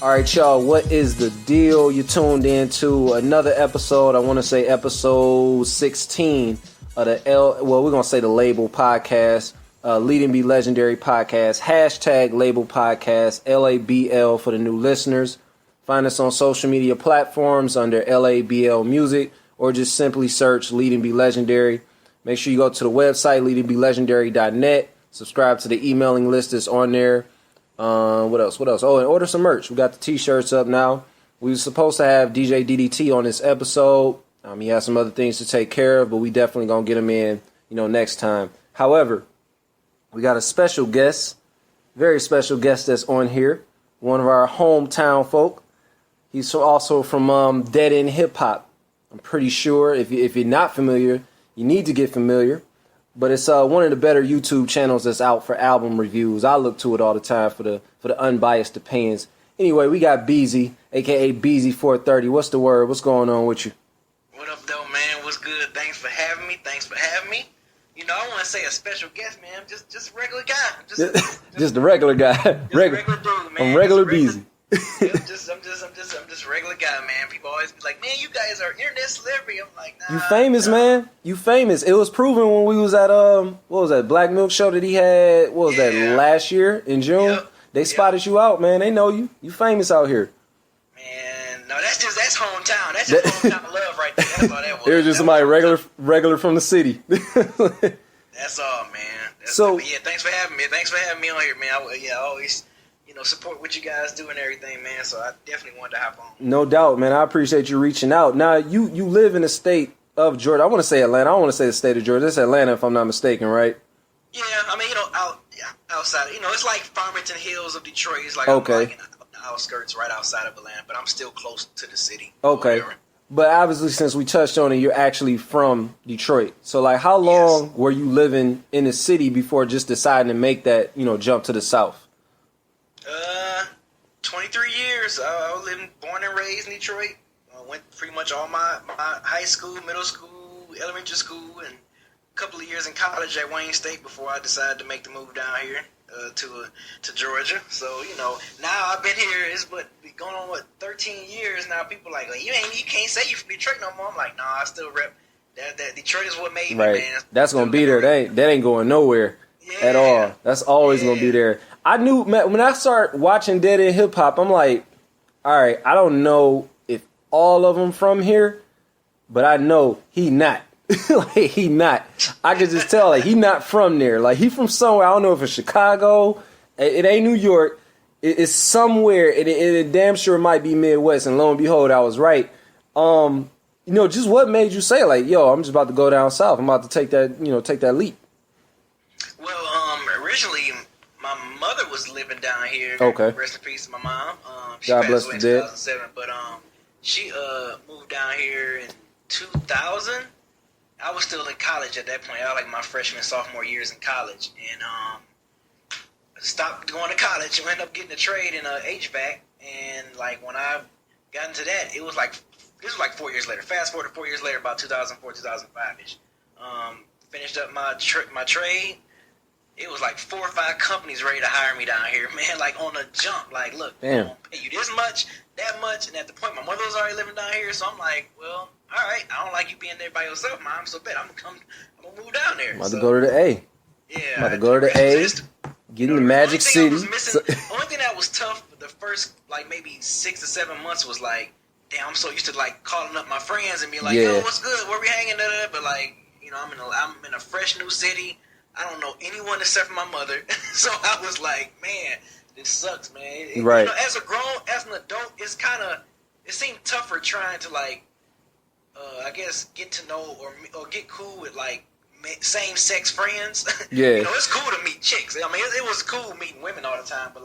All right, y'all, what is the deal? You tuned in to another episode. I want to say episode 16 of the we're going to say the LABL podcast, Leading Be Legendary podcast, hashtag LABL podcast, LABL for the new listeners. Find us on social media platforms under LABL Music, or just simply search Leading Be Legendary. Make sure you go to the website, leadingbylegendary.net. Subscribe to the emailing list that's on there. What else? Oh, and order some merch. We got the t-shirts up now. We were supposed to have DJ DDT on this episode. He has some other things to take care of, but we definitely gonna get him in, next time. However, we got a special guest, very special guest that's on here. One of our hometown folk. He's also from Dead End Hip Hop. I'm pretty sure if you're not familiar, you need to get familiar. But it's one of the better YouTube channels that's out for album reviews. I look to it all the time for the unbiased opinions. Anyway, we got Beezy, aka Beezy 430. What's the word? What's going on with you? What up, though, man? What's good? Thanks for having me. I want to say a special guest, man. Just a regular guy. Just a regular guy. Just regular dude, man. I'm regular Beezy. I'm just a regular guy, man. People always be like, man, you guys are internet celebrity. I'm like, nah. You famous, man. You famous. It was proven when we was at what was that Black Milk show that he had? What was that last year in June? Yep. They spotted you out, man. They know you. You famous out here. Man, no, that's hometown. That's just hometown love right there. That's all that was. It was just somebody regular from the city. That's all, man. Thanks for having me. Thanks for having me on here, man. I always. Support what you guys do and everything, man. So I definitely wanted to hop on. No doubt, man. I appreciate you reaching out. Now, you live in the state of Georgia. I want to say Atlanta. I don't want to say the state of Georgia. It's Atlanta, if I'm not mistaken, right? Yeah, I mean, outside. It's like Farmington Hills of Detroit. It's like okay. I'm like in the outskirts, right outside of Atlanta, but I'm still close to the city. Okay. But obviously, since we touched on it, you're actually from Detroit. So, like, how long were you living in the city before just deciding to make that, jump to the south? 23 years. I was born and raised in Detroit. Went pretty much all my high school, middle school, elementary school, and a couple of years in college at Wayne State before I decided to make the move down here to Georgia. So now I've been here. It's going on 13 years now. People like you can't say you from Detroit no more. I'm like, nah, I still rep that Detroit is what made me, man. That's gonna be there. That ain't going nowhere at all. That's always gonna be there. I knew, man, when I started watching Dead End Hip Hop, I'm like, all right, I don't know if all of them from here, but I know he not. He not. I could just tell, he not from there. Like, he from somewhere. I don't know if it's Chicago. It ain't New York. It's somewhere. It damn sure might be Midwest. And lo and behold, I was right. Just what made you say, I'm just about to go down south. I'm about to take that leap. Well, originally, my mother was living down here. Okay. Rest in peace to my mom. She God passed bless away in the dead. 2007, but she moved down here in 2000. I was still in college at that point. I was like my freshman, sophomore years in college, and stopped going to college and ended up getting a trade in HVAC. And when I got into that, this was 4 years later. Fast forward to 4 years later, about 2004, 2005ish. Finished up my trade. It was 4 or 5 companies ready to hire me down here, man, on a jump. Look, I'm going to pay you this much, that much. And at the point, my mother was already living down here. So I'm like, well, all right, I don't like you being there by yourself, Mom. So bet I'm going to move down there. I'm about to go to the A. Yeah. I'm about to go to the A, get in the Magic City. The only thing that was tough the first, maybe 6 to 7 months was damn, I'm so used to, calling up my friends and being like, yo, what's good? Where we hanging? But, I'm in a fresh new city. I don't know anyone except for my mother. So I was like, man, this sucks, man. Right. As an adult, it seemed tougher trying to I guess get to know or get cool with same sex friends. Yeah. It's cool to meet chicks. I mean, it was cool meeting women all the time, but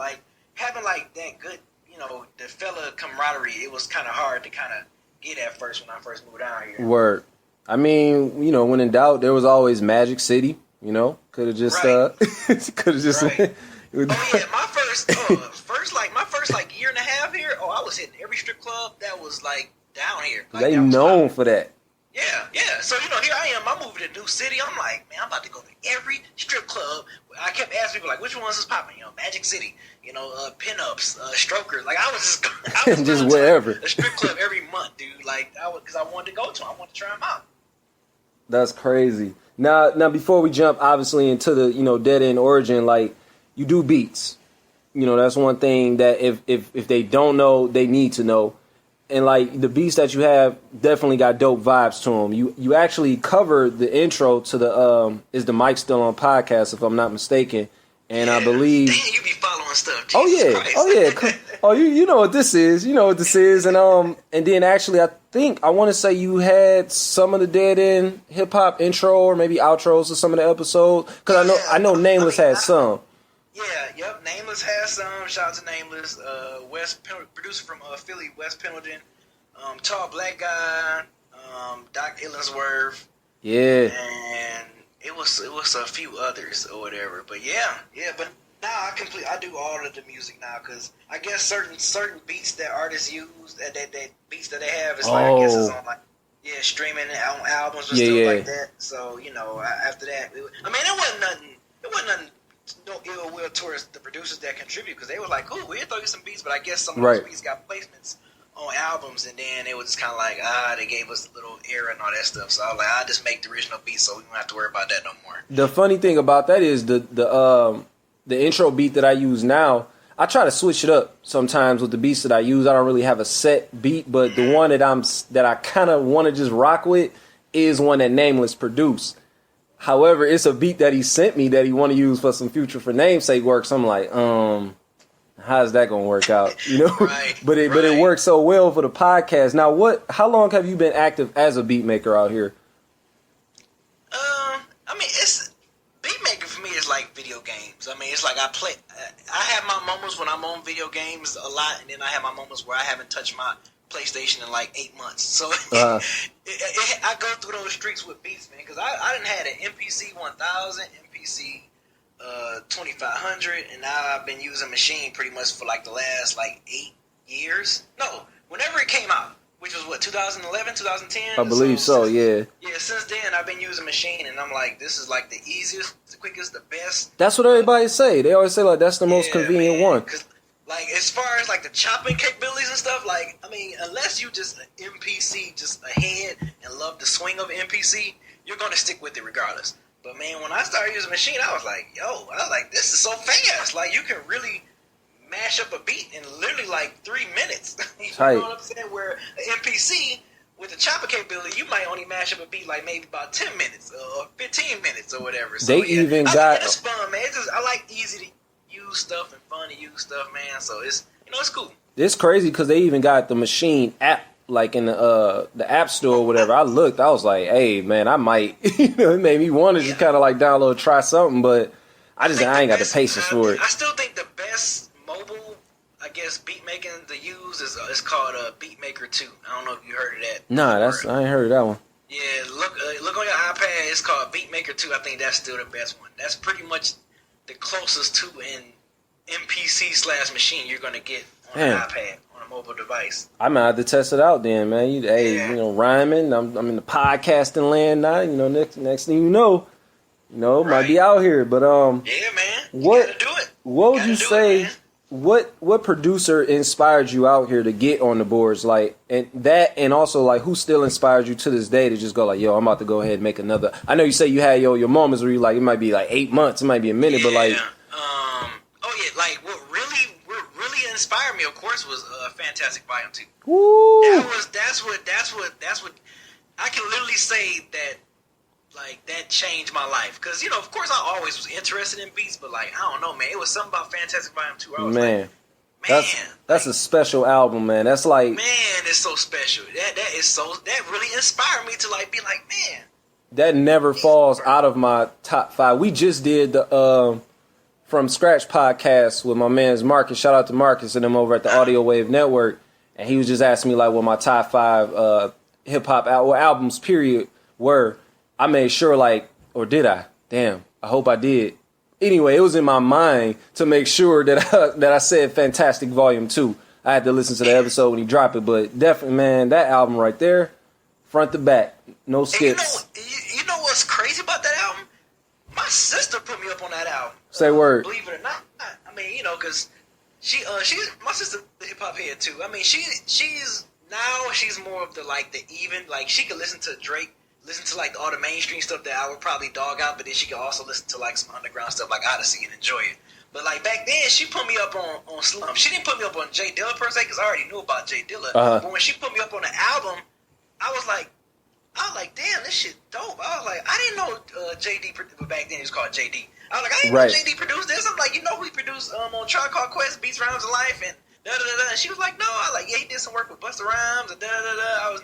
having that good, the fella camaraderie, it was kind of hard to get at first when I first moved down here. Word. I mean, when in doubt, there was always Magic City. Could have just Right. Right. My first year and a half here. I was hitting every strip club that was down here. They known for that. Yeah. So here I am. I moved to a new city. I'm like, man, I'm about to go to every strip club. I kept asking people like, which ones is popping? Magic City, pinups, strokers. Like I was just going wherever to a strip club every month, dude. Like because I wanted to go to them. I wanted to try them out. That's crazy. Now, before we jump, obviously, into the dead end origin, like you do beats. That's one thing that if they don't know, they need to know. And like the beats that you have definitely got dope vibes to them. You actually covered the intro to the Is the Mic Still On podcast, if I'm not mistaken. And I believe. Damn, you be following stuff. Jesus Christ. Oh yeah. Oh, you know what this is. You know what this is. And then actually, I want to say you had some of the dead end hip hop intro or maybe outros of some of the episodes, because I know Nameless had some. Yeah, yep. Nameless has some. Shout out to Nameless. Producer from Philly, Wes Pendleton. Tall Black Guy. Doc Illingsworth. Yeah. And it was a few others or whatever. But yeah. But now I do all of the music now, because I guess certain beats that artists use, that beats that they have, is like I guess it's on like streaming on albums and stuff like that. So after that, it wasn't nothing. No ill will towards the producers that contribute, because they were like, "Cool, we'll throw you some beats," but I guess some of those beats got placements on albums, and then it was just kind of like, they gave us a little error and all that stuff. So I was like, I'll just make the original beat, so we don't have to worry about that no more. The funny thing about that is the intro beat that I use now, I try to switch it up sometimes with the beats that I use. I don't really have a set beat, but the one that I kind of want to just rock with is one that Nameless produced. However, it's a beat that he sent me that he want to use for some future for namesake work. So I'm like, how's that gonna work out? Right, but it works so well for the podcast. Now, how long have you been active as a beat maker out here? It's beat making for me is like video games. It's like I have my moments when I'm on video games a lot, and then I have my moments where I haven't touched my PlayStation in like 8 months. So I go through those streaks with beats, man, because I done had an MPC 1000, MPC 2500, and now I've been using Machine pretty much for like the last like 8 years. No, whenever it came out, which was 2011, 2010? I believe so, yeah. Yeah, since then I've been using Machine, and I'm like, this is like the easiest, the quickest, the best. That's what everybody say. They always say like that's the most convenient one. Like, as far as, like, the chopping capabilities and stuff, like, unless you just an MPC, just ahead and love the swing of MPC, you're going to stick with it regardless. But, man, when I started using Machine, I was like, this is so fast. Like, you can really mash up a beat in literally, like, 3 minutes. You know what I'm saying? Where an MPC, with the chopper capability, you might only mash up a beat, like, maybe about 10 minutes or 15 minutes or whatever. So, it's fun, man. I like easy to use stuff and fun to use stuff, man. So it's it's cool. It's crazy because they even got the Machine app like in the app store or whatever. I looked, I was like, hey man, I might it made me want to just kind of like download, try something, but I ain't got the patience for it. I still think the best mobile, I guess, beat making to use is called Beatmaker 2. I don't know if you heard of that. Nah, I ain't heard of that one. Yeah, look on your iPad. It's called Beatmaker 2. I think that's still the best one. That's pretty much the closest to an MPC/Machine you're gonna get on an iPad, on a mobile device. I might have to test it out then, man. Rhyming. I'm in the podcasting land now. Next thing you know, might be out here. But yeah, man. You gotta do it. What would you say? What producer inspired you out here to get on the boards, like, and also like who still inspires you to this day to just go like, yo, I'm about to go ahead and make another? I know you say you had your moments where you like, it might be like 8 months, it might be a minute, but like, like what really inspired me, of course, was Fantastic Volume 2. Woo! That's what I can literally say that. Like, that changed my life. Because, of course, I always was interested in beats, but, like, I don't know, man. It was something about Fantastic Volume 2. I was like, man. That's a special album, man. That's like... Man, it's so special. That really inspired me to, like, be like, man. That never falls out of my top 5. We just did the From Scratch podcast with my man's Marcus. Shout out to Marcus and them over at the Audio Wave Network. And he was just asking me, like, what my top 5 hip-hop albums, period, were. I made sure, like, or did I? Damn, I hope I did. Anyway, it was in my mind to make sure that I said Fantastic Volume 2. I had to listen to the episode when he dropped it, but definitely, man, that album right there, front to back, no skips. You know what's crazy about that album? My my sister put me up on that album. Say word. Believe it or not. I mean, because she's my sister the hip hop head too. I mean, she's more of the even she could listen to Drake, listen to all the mainstream stuff that I would probably dog out, but then she could also listen to some underground stuff like Odyssey and enjoy it. But back then, she put me up on Slum. She didn't put me up on Jay Dilla per se because I already knew about Jay Dilla. But when she put me up on the album, I was like, damn, this shit dope. I was like, I didn't know JD, but back then he was called JD. I was like, I didn't know JD produced this. I'm like, you know who he produced on Tribe Called Quest, Beats, Rhymes, and Life, and da-da-da-da. And she was like, no. I was like, yeah, he did some work with Busta Rhymes, and da-da-da-da. I was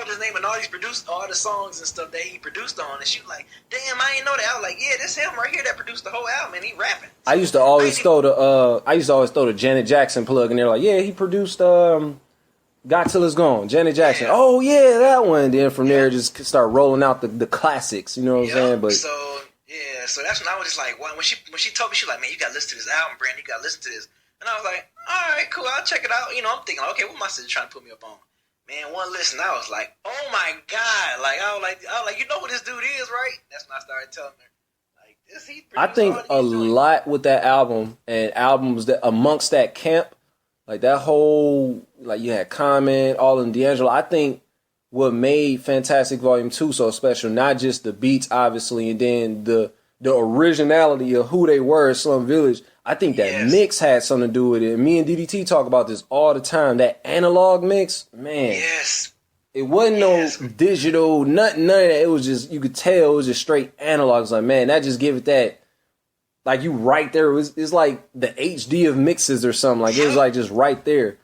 just naming all the songs and stuff that he produced on, and she was like, damn, I didn't know that. I was like, yeah, this him right here that produced the whole album, and he rapping. So, I used to always throw the Janet Jackson plug, and they're like, yeah, he produced Got Till It's Gone, Janet Jackson. Yeah. Oh yeah, that one. Then from there, just start rolling out the classics. You know what I'm saying? But so that's when I was just like, when she told me, she was like, man, you gotta listen to this album, Brandon. You gotta listen to this. And I was like, all right, cool, I'll check it out. You know, I'm thinking, okay, what my sister trying to put me up on? Man, one listen, I was like, oh my god, I was like, you know what this dude is, right? That's when I started telling her, this he. I think a lot with that album and albums that amongst that camp. That whole, you had Common, all in D'Angelo. I think what made Fantastic Volume 2 so special, not just the beats, obviously, and then the originality of who they were at Slum Village. I think that mix had something to do with it. And me and DDT talk about this all the time. That analog mix, man. Yes. It wasn't no digital, none of that. It was just, you could tell it was just straight analog. It's like, man, that just give it that. You right there. It's like the HD of mixes or something. It was just right there.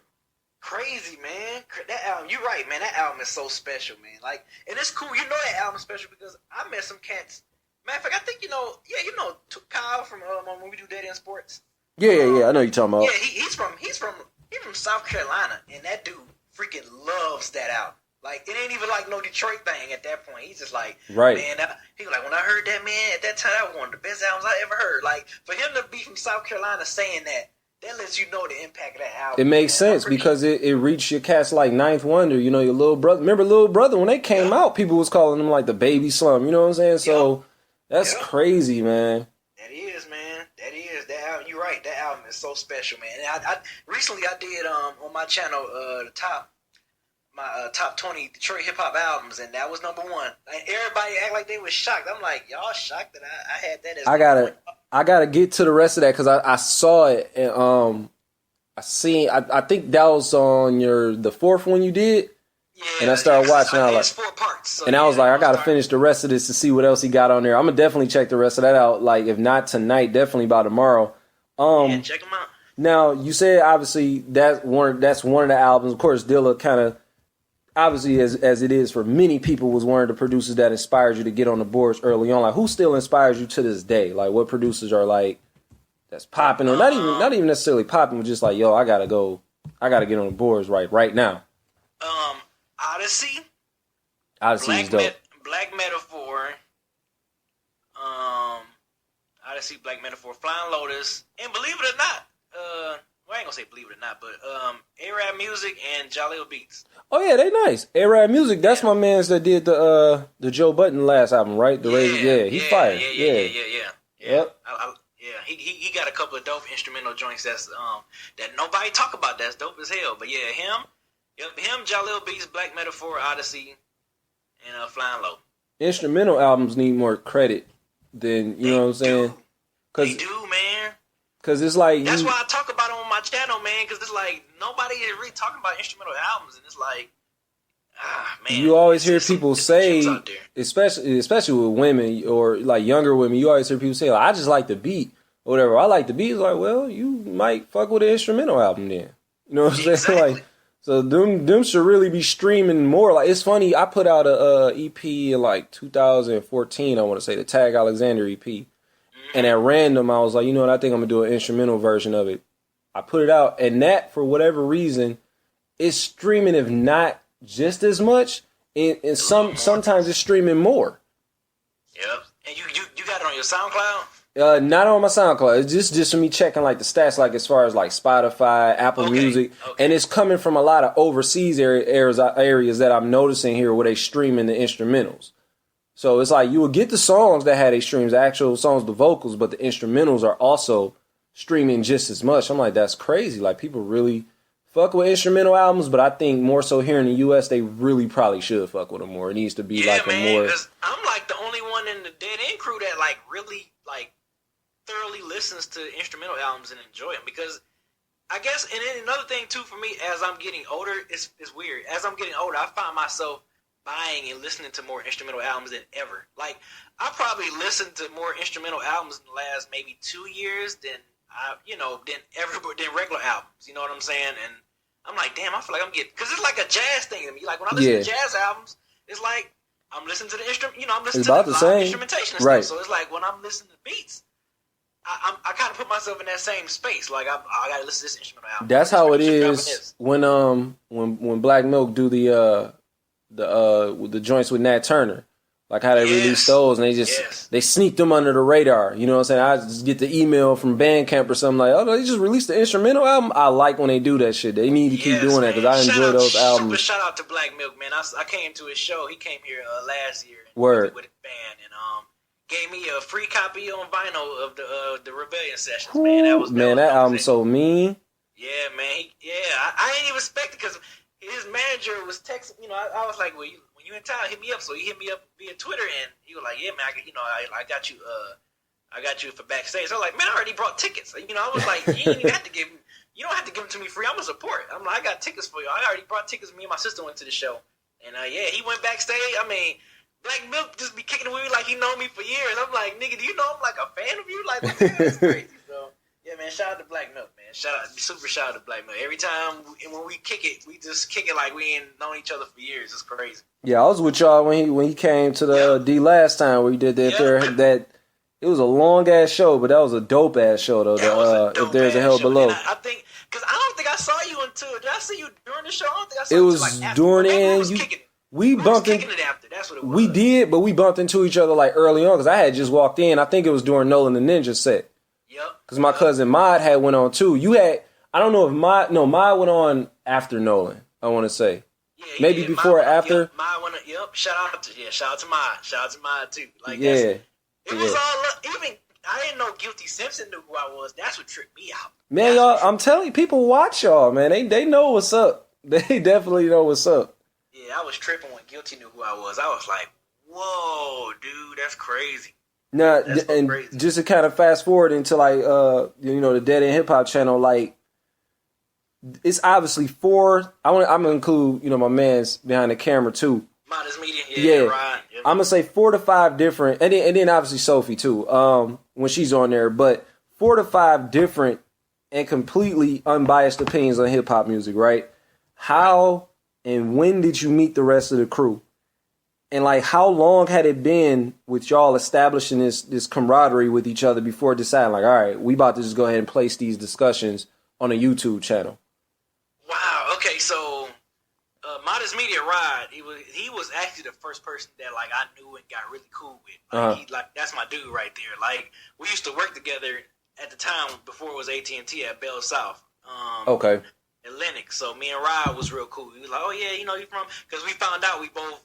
Crazy, man. That album, you're right, man. That album is so special, man. And it's cool. You know that album is special because I met some cats. Matter of fact, I think you know Kyle from when we do Dead End Sports. Yeah. I know you're talking about. Yeah, he's from South Carolina, and that dude freaking loves that album. It ain't even no Detroit thing at that point. He's just like, right. Man, he was like, when I heard that, man, at that time, that was one of the best albums I ever heard. For him to be from South Carolina saying that lets you know the impact of that album. It makes sense because it reached your cats like Ninth Wonder, your little brother. Remember Little Brother, when they came out, people was calling them the baby Slum, you know what I'm saying? So that's crazy, man. That is, man. That is. That album, you're right. That album is so special, man. And I recently I did on my channel the top 20 Detroit hip hop albums, and that was number one. Everybody act like they was shocked. I'm like, y'all shocked that I had that as I gotta get to the rest of that because I saw it and I think that was on the fourth one you did. Yeah, and I started watching. I was 4 parts. So I was like, I gotta finish the rest of this to see what else he got on there. I'm gonna definitely check the rest of that out. If not tonight, definitely by tomorrow. Check them out. Now you said obviously that's one of the albums. Of course, Dilla kind of. Obviously, as it is for many people, was one of the producers that inspired you to get on the boards early on. Who still inspires you to this day? What producers are that's popping, or not even necessarily popping, but just yo, I gotta get on the boards right now. Odyssey is dope. Black Metaphor, Odyssey, Black Metaphor, Flying Lotus, and believe it or not, I ain't gonna say believe it or not, but A-Rap Music and Jaleel Beats. Oh yeah, they nice. A-Rap Music, that's my mans that did the Joe Budden last album, right? He's fired. Yeah. Yep. He got a couple of dope instrumental joints that nobody talk about. That's dope as hell. But yeah, him, Jaleel Beats, Black Metaphor, Odyssey, and Flying Low. Instrumental albums need more credit than you know what I'm saying. They do, man. Because it's that's why I talk about it on my channel, man. Because it's nobody is really talking about instrumental albums, and it's man. You always hear people say, especially with women or younger women, you always hear people say, I just like the beat or whatever. I like the beat. It's well, you might fuck with an instrumental album then. You know what I'm saying? So them should really be streaming more. It's funny. I put out a EP in 2014. I want to say the Tag Alexander EP. And at random, I was like, you know what? I think I'm going to do an instrumental version of it. I put it out. And that, for whatever reason, is streaming, if not just as much. And sometimes it's streaming more. Yep. And you got it on your SoundCloud? Not on my SoundCloud. It's just for me checking the stats, as far as Spotify, Apple Music. Okay. And it's coming from a lot of overseas areas that I'm noticing here where they streaming the instrumentals. So it's like you would get the songs that had a streams, the actual songs, the vocals, but the instrumentals are also streaming just as much. I'm like, that's crazy. Like, people really fuck with instrumental albums, but I think more so here in the U.S., they really probably should fuck with them more. It needs to be like a more... because I'm like the only one in the Dead End crew that like really like thoroughly listens to instrumental albums and enjoy them. Because I guess, and then another thing too for me, as I'm getting older, it's weird. As I'm getting older, I find myself buying and listening to more instrumental albums than ever. Like, I probably listened to more instrumental albums in the last maybe 2 years than than regular albums. You know what I'm saying? And I'm like, damn, I feel like I'm getting, because it's like a jazz thing to me. Like, when I listen to jazz albums, it's like I'm listening to the instrument. You know, I'm listening to the live instrumentation and stuff. So it's like when I'm listening to beats, I kind of put myself in that same space. Like, I got to listen to this instrumental album. That's how it is when Black Milk do the joints with Nat Turner, like how they released those, and they sneak them under the radar. You know what I'm saying? I just get the email from Bandcamp or something like, oh, they just released the instrumental album. I like when they do that shit. They need to keep doing that because I enjoy those albums. Super shout out to Black Milk, man. I came to his show. He came here last year with his band and gave me a free copy on vinyl of the Rebellion sessions. Man, that album so mean. Yeah, man. I didn't even expect it because his manager was texting. You know, I was like, well, when you in town, hit me up. So he hit me up via Twitter, and he was like, yeah, man, I got you. I got you for backstage. So I was like, man, I already brought tickets. You know, I was like, you don't have to give them to me free. I'm a support. I'm like, I got tickets for you. I already brought tickets. Me and my sister went to the show, and he went backstage. I mean, Black Milk just be kicking it with me like he known me for years. I'm like, nigga, do you know I'm like a fan of you? Like, that's crazy, bro. Yeah, man, shout out to Black Milk, man. Super shout out to Black Milk. Every time when we kick it, we just kick it like we ain't known each other for years. It's crazy. Yeah, I was with y'all when he came to the D last time where he did that that it was a long ass show, but that was a dope ass show though. If there's a hell below. I think because I don't think I saw you until did I see you during the show? I don't think I saw you. It was like during the end. We bumped into it after. That's what it was. We did, but we bumped into each other like early on because I had just walked in. I think it was during Nolan the Ninja set. Yep. Because my cousin Mod had went on too. I don't know if Mod went on after Nolan. I want to say. Yeah, maybe before or after. Mod went on, shout out to Mod. Shout out to Mod too. Like it was all even. I didn't know Guilty Simpson knew who I was. That's what tripped me out. Man, y'all, I'm telling you, people watch y'all, man. They know what's up. They definitely know what's up. Yeah, I was tripping when Guilty knew who I was. I was like, whoa, dude, that's crazy. Now, and crazy. Just to kind of fast forward into like, the Dead End Hip Hop channel, like, it's obviously 4. I'm gonna include, my man's behind the camera too. Modest Media, right. Yep. I'm gonna say 4 to 5 different, and then obviously Sophie too, when she's on there, but 4 to 5 different and completely unbiased opinions on hip hop music, right? How and when did you meet the rest of the crew? And like, how long had it been with y'all establishing this camaraderie with each other before deciding like, all right, we about to just go ahead and place these discussions on a YouTube channel? Wow. Okay. So, Modest Media Rod, he was actually the first person that like I knew and got really cool with. Like, that's my dude right there. Like, we used to work together at the time before it was AT&T at Bell South. Okay. At Lennox. So me and Rod was real cool. He was like, oh yeah, you from, because we found out we both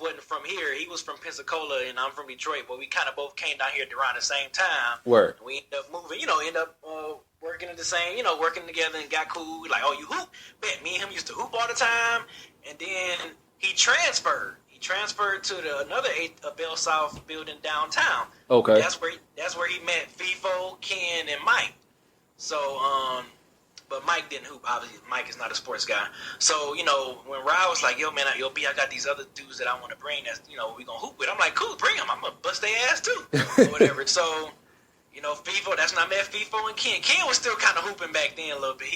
wasn't from here. He was from Pensacola and I'm from Detroit, but we kind of both came down here around the same time. Word. And we ended up moving, working at the same, working together and got cool. Like, oh, you hoop? Bet me and him used to hoop all the time. And then he transferred. He transferred to another Bell South building downtown. Okay. That's where he met FIFO, Ken, and Mike. So, but Mike didn't hoop. Obviously, Mike is not a sports guy. So, when Rod was like, yo, man, I got these other dudes that I want to bring that's, we going to hoop with. I'm like, cool, bring them. I'm going to bust their ass too. Or whatever. So, FIFO, that's when I met FIFO and Ken. Ken was still kind of hooping back then a little bit.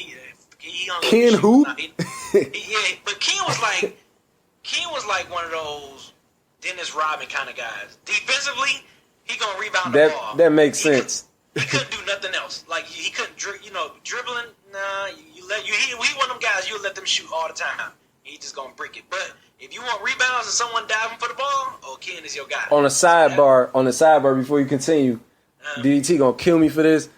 Ken hoop? Yeah, but Ken was like one of those Dennis Rodman kind of guys. Defensively, he going to rebound the ball. That makes sense. He couldn't do nothing else. Like, he couldn't, dribbling. Nah, he one of them guys. You let them shoot all the time. He just gonna brick it. But if you want rebounds and someone diving for the ball, Ken is your guy. On the sidebar, before you continue, DDT gonna kill me for this.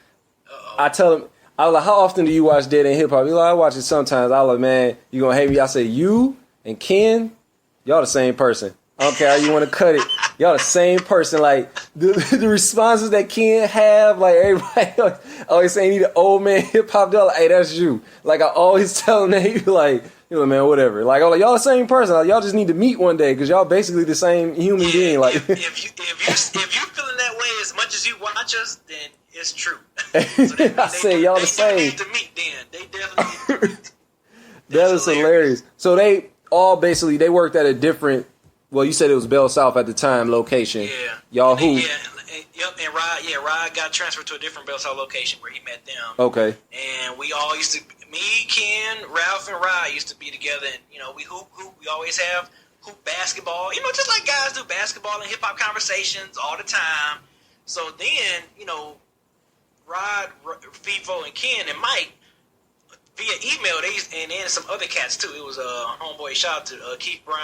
I tell him, I was like, how often do you watch Dead End Hip Hop? He's like, I watch it sometimes. I was like, man, you gonna hate me? I say, you and Ken, y'all the same person. I don't care how you want to cut it. Y'all the same person. Like the responses that Ken have, like everybody always saying he the old man hip hop. They're like, hey, that's you. Like I always tell them that he like, you know, man, whatever. Like, I'm like, y'all the same person. Like, y'all just need to meet one day because y'all basically the same human being. Like, if you feeling that way as much as you watch us, then it's true. So I say y'all the same. They need to meet. Then they definitely need to meet. That is hilarious. So they all basically they worked at a different. Well, you said it was Bell South at the time location. Yeah. Y'all who? Yeah. Yep. And Rod got transferred to a different Bell South location where he met them. Okay. And we all used to, me, Ken, Ralph, and Rod used to be together. And you know, we hoop. We always have hoop basketball. You know, just like guys do basketball and hip hop conversations all the time. So then, you know, Rod, FIFO, and Ken and Mike. Via email, and then some other cats too. It was homeboy. Shout out to Keith Brown,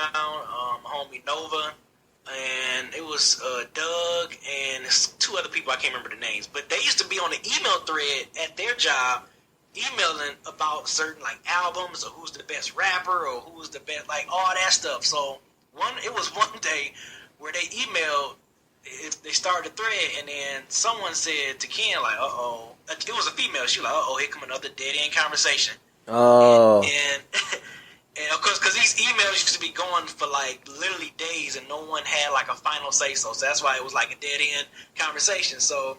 homie Nova, and it was Doug and two other people. I can't remember the names, but they used to be on the email thread at their job, emailing about certain like albums or who's the best rapper or who's the best, like all that stuff. So it was one day where they emailed. They started a thread, and then someone said to Ken, like, "Uh-oh." It was a female. She was like, "Uh-oh, here come another dead-end conversation." Oh. And of course, because these emails used to be going for, like, literally days, and no one had, like, a final say-so. So that's why it was, like, a dead-end conversation. So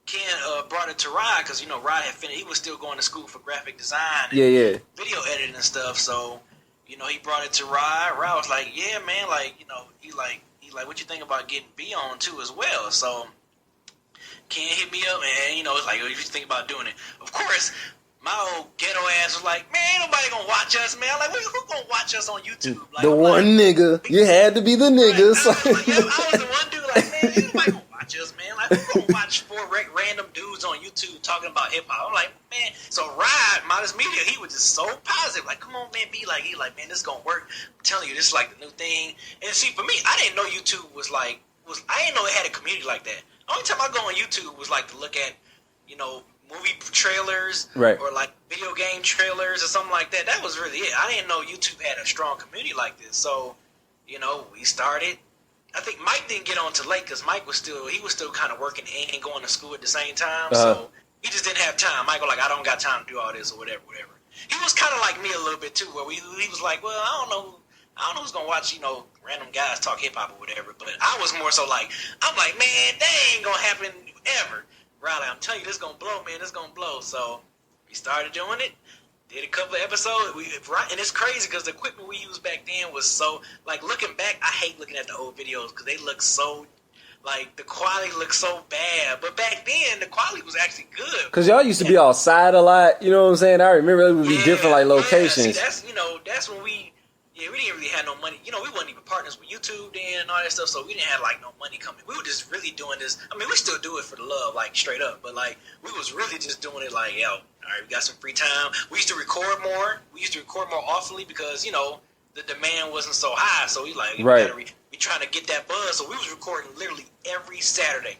Ken brought it to Rod, because, you know, Rod had finished. He was still going to school for graphic design and video editing and stuff. So, you know, he brought it to Rod. Rod was like, yeah, man, like, you know, he like, what you think about getting B on too as well? So Ken hit me up, and you know, it's like, what you think about doing it? Of course, my old ghetto ass was like, man, ain't nobody gonna watch us, man. Like, who gonna watch us on YouTube? Like, the one nigga, you had to be the niggas. Right. I was the one dude, like, man, ain't nobody gonna watch us, man. Like, who gonna watch four random dudes on YouTube talking about hip hop? I'm like, man. So Rod, Modest Media, he was just so positive. Like, come on, man, be like, he like, man, this is gonna work. I'm telling you, this is like the new thing. And see, for me, I didn't know YouTube I didn't know it had a community like that. The only time I go on YouTube was like to look at, you know, movie trailers, right, or like video game trailers or something like that. That was really it. I didn't know YouTube had a strong community like this. So, you know, we started. I think Mike didn't get on till late because Mike was still kind of working and going to school at the same time. So he just didn't have time. Mike was like, I don't got time to do all this or whatever. He was kind of like me a little bit too, where he was like, well, I don't know who's gonna watch, you know, random guys talk hip hop or whatever. But I was more so like, I'm like, man, that ain't gonna happen ever. Riley, I'm telling you, this gonna blow, man. This gonna blow. So we started doing it. Did a couple of episodes. And it's crazy because the equipment we used back then was so, like, looking back, I hate looking at the old videos because they look so, like, the quality looks so bad. But back then, the quality was actually good. Because y'all used to be outside a lot, you know what I'm saying? I remember it would be different, like, locations. Yeah, see, that's when we didn't really have no money. You know, we weren't even partners with YouTube then and all that stuff, so we didn't have, like, no money coming. We were just really doing this. I mean, we still do it for the love, like, straight up. But, like, we was really just doing it like, yo, all right, we got some free time. We used to record more. We used to record more oftenly because, you know, the demand wasn't so high. So we like, we trying to get that buzz. So we was recording literally every Saturday.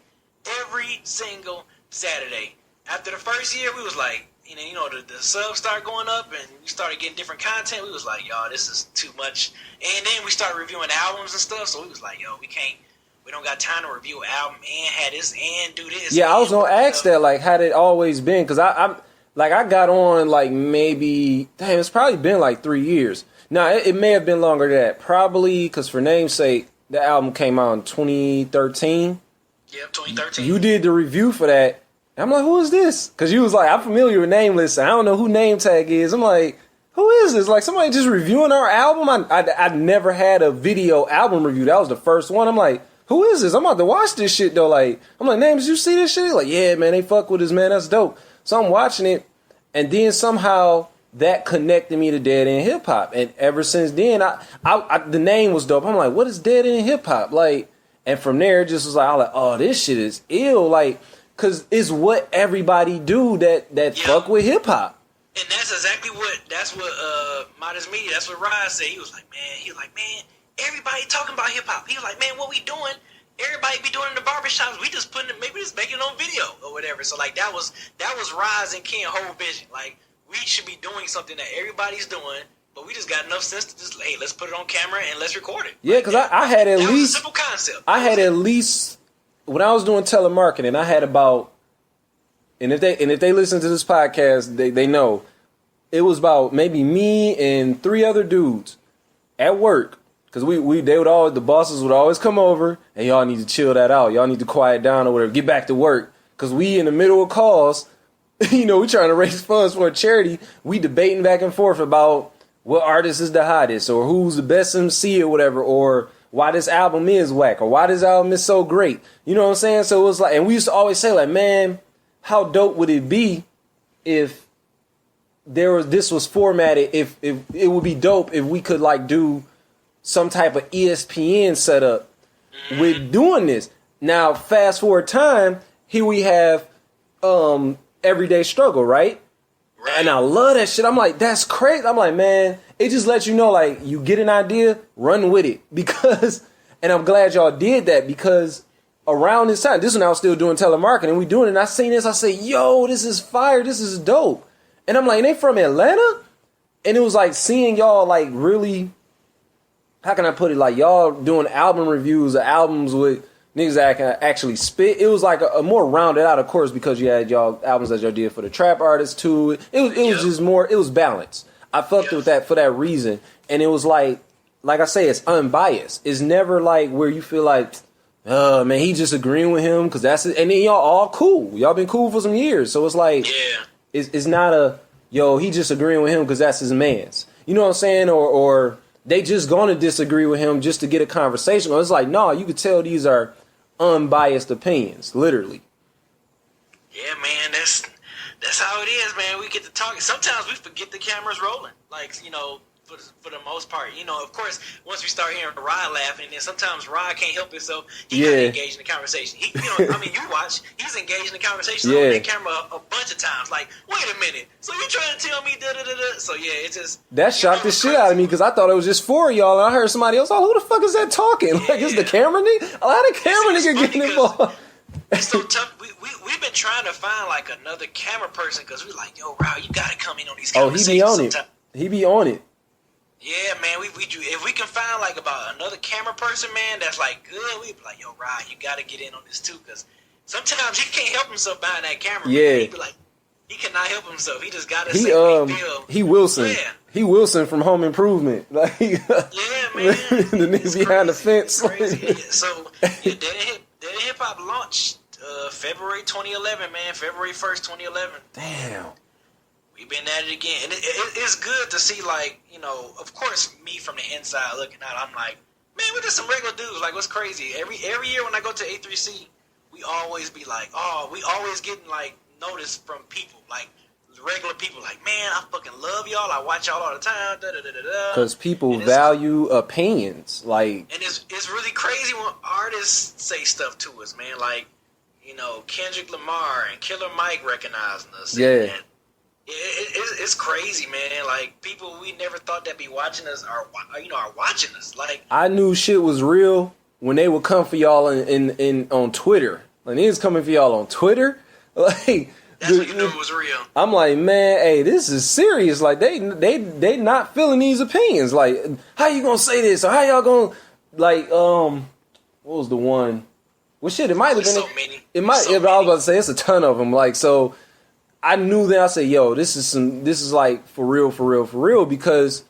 Every single Saturday. After the first year, we was like, you know, the subs started going up and we started getting different content. We was like, y'all, this is too much. And then we started reviewing albums and stuff. So we was like, yo, we don't got time to review an album and have this and do this. Yeah, I was gonna ask that, like, had it always been? Because I got on, like, maybe, it's probably been like 3 years. Now, it may have been longer than that. Probably, because for namesake, the album came out in 2013. Yep, 2013. You did the review for that. I'm like, who is this? Because you was like, I'm familiar with Nameless. I don't know who Name Tag is. I'm like, who is this? Like, somebody just reviewing our album? I never had a video album review. That was the first one. I'm like, who is this? I'm about to watch this shit, though. Like, I'm like, Names, you see this shit? Like, yeah, man, they fuck with us, man. That's dope. So I'm watching it, and then somehow that connected me to Dead End Hip Hop. And ever since then, the name was dope. I'm like, what is Dead End Hip Hop? Like, and from there, it just was like, I was like, oh, this shit is ill. Like, because it's what everybody do that fuck with hip hop. And that's exactly what Modest Media, that's what Ryan said. He was like, man, everybody talking about hip hop. He was like, man, what we doing? Everybody be doing in the barbershops. We just maybe just making it on video or whatever. So like that was Rise and Ken whole vision. Like we should be doing something that everybody's doing but we just got enough sense to just, hey, let's put it on camera and let's record it. Yeah, because I had at that least was a simple concept. I had at least when I was doing telemarketing, I had about, and if they listen to this podcast, they know it was about maybe me and 3 other dudes at work. Because the bosses would always come over and y'all need to chill that out. Y'all need to quiet down or whatever. Get back to work. Because we in the middle of calls, we trying to raise funds for a charity. We debating back and forth about what artist is the hottest or who's the best MC or whatever, or why this album is whack or why this album is so great. You know what I'm saying? So it was like, and we used to always say like, man, how dope would it be if this was formatted, if it would be dope if we could like do some type of ESPN setup with doing this. Now, fast forward time, here we have Everyday Struggle, right? And I love that shit. I'm like, that's crazy. I'm like, man, it just lets you know, like, you get an idea, run with it. Because, and I'm glad y'all did that, because around this time, this is when I was still doing telemarketing, we doing it, and I seen this, I say, yo, this is fire, this is dope. And I'm like, they from Atlanta? And it was like seeing y'all like really, how can I put it? Like y'all doing album reviews of albums with niggas that can actually spit. It was like a more rounded out, of course, because you had y'all albums that y'all did for the trap artists too. It was just more, it was balanced. I fucked with that for that reason. And it was like I say, it's unbiased. It's never like where you feel like, man, he just agreeing with him because that's it. And then y'all all cool. Y'all been cool for some years. So it's like, it's not a, yo, he just agreeing with him because that's his man's. You know what I'm saying? Or they just going to disagree with him just to get a conversation. Or it's like, no, you could tell these are unbiased opinions, literally. Yeah, man, that's how it is, man. We get to talk. Sometimes we forget the camera's rolling. Like, for the most part, of course, once we start hearing Rod laughing, then sometimes Rod can't help himself. He got engaged in the conversation. He, you watch, he's engaged in the conversation on that camera a bunch of times. Like, wait a minute, so you trying to tell me da da da da? So yeah, it just that shocked the shit out of me because I thought it was just 4 of y'all, and I heard somebody else. Oh, who the fuck is that talking? Like, it's the camera nigga. A lot of camera nigga getting involved. It's so tough. We've been trying to find like another camera person because we're like, yo, Rod, you gotta come in on these conversations. Oh, he be on it. He be on it. Yeah, man, we do. If we can find like about another camera person, man, that's like good, we be like, yo, Rod, you got to get in on this too, because sometimes he can't help himself behind that camera. Yeah, man. He be like, he cannot help himself. He just got to say what he feel. He Wilson. Yeah. He Wilson from Home Improvement. Like, yeah, man. The nigga behind the fence. Crazy. So Dead Hip Hop launched February 2011, man. February 1st, 2011. Damn. We've been at it again, and it's good to see, like, of course, me from the inside looking out, I'm like, man, we're just some regular dudes. Like, what's crazy? Every year when I go to A3C, we always be like, we always getting, like, notice from people, like, regular people, like, man, I fucking love y'all. I watch y'all all the time. Because people value opinions, like, and it's really crazy when artists say stuff to us, man. Like, Kendrick Lamar and Killer Mike recognizing us. Yeah. And it's crazy, man. Like, people we never thought that be watching us are watching us. Like, I knew shit was real when they would come for y'all in on Twitter. Like, niggas coming for y'all on Twitter. Like, that's when you knew it was real. I'm like, man, hey, this is serious. Like, they not feeling these opinions. Like, how you gonna say this? Or how y'all gonna, like, what was the one? Well, shit, it might have been so many. It might. I was about to say it's a ton of them. Like, so. I knew that. I said, yo, this is like for real, because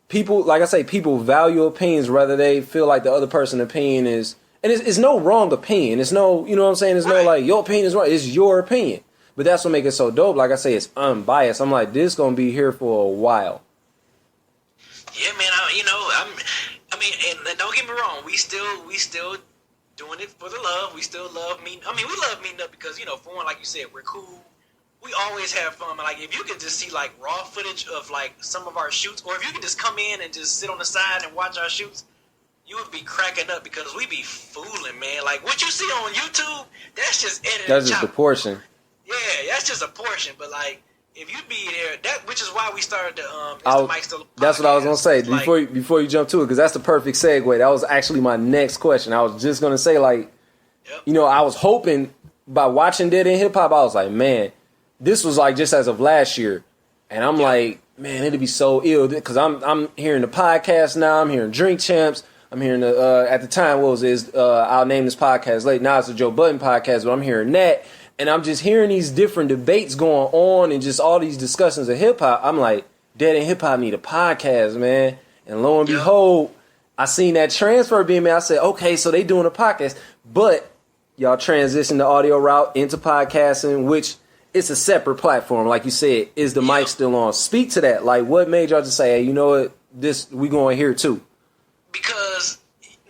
people, like I say, people value opinions whether they feel like the other person's opinion is, and it's no wrong opinion. It's no, you know what I'm saying? It's no like, your opinion is right. It's your opinion. But that's what makes it so dope. Like I say, it's unbiased. I'm like, this going to be here for a while. Yeah, man. I mean, and don't get me wrong. We still doing it for the love. We still love meeting. I mean, we love meeting up because, for one, like you said, we're cool. We always have fun. Like, if you could just see, like, raw footage of, like, some of our shoots, or if you could just come in and just sit on the side and watch our shoots, you would be cracking up because we be fooling, man. Like, what you see on YouTube, that's just edited. That's just a portion. Yeah, that's just a portion. But, like, if you be there, which is why we started the Mike Still That's what I was going to say before you jump to it, because that's the perfect segue. That was actually my next question. I was just going to say, like, I was hoping by watching Dead in Hip Hop, I was like, man, this was like just as of last year. And I'm like, man, it'd be so ill because I'm hearing the podcast now. I'm hearing Drink Champs. I'm hearing the at the time what was it? I'll name this podcast late. Now it's the Joe Budden podcast, but I'm hearing that, and I'm just hearing these different debates going on and just all these discussions of hip hop. I'm like, Dead End Hip Hop need a podcast, man. And lo and behold, I seen that transfer being made. I said, okay, so they doing a podcast, but y'all transition the audio route into podcasting, which it's a separate platform. Like you said, is the mic still on? Speak to that. Like, what made y'all just say, hey, you know what, this we going here too? Because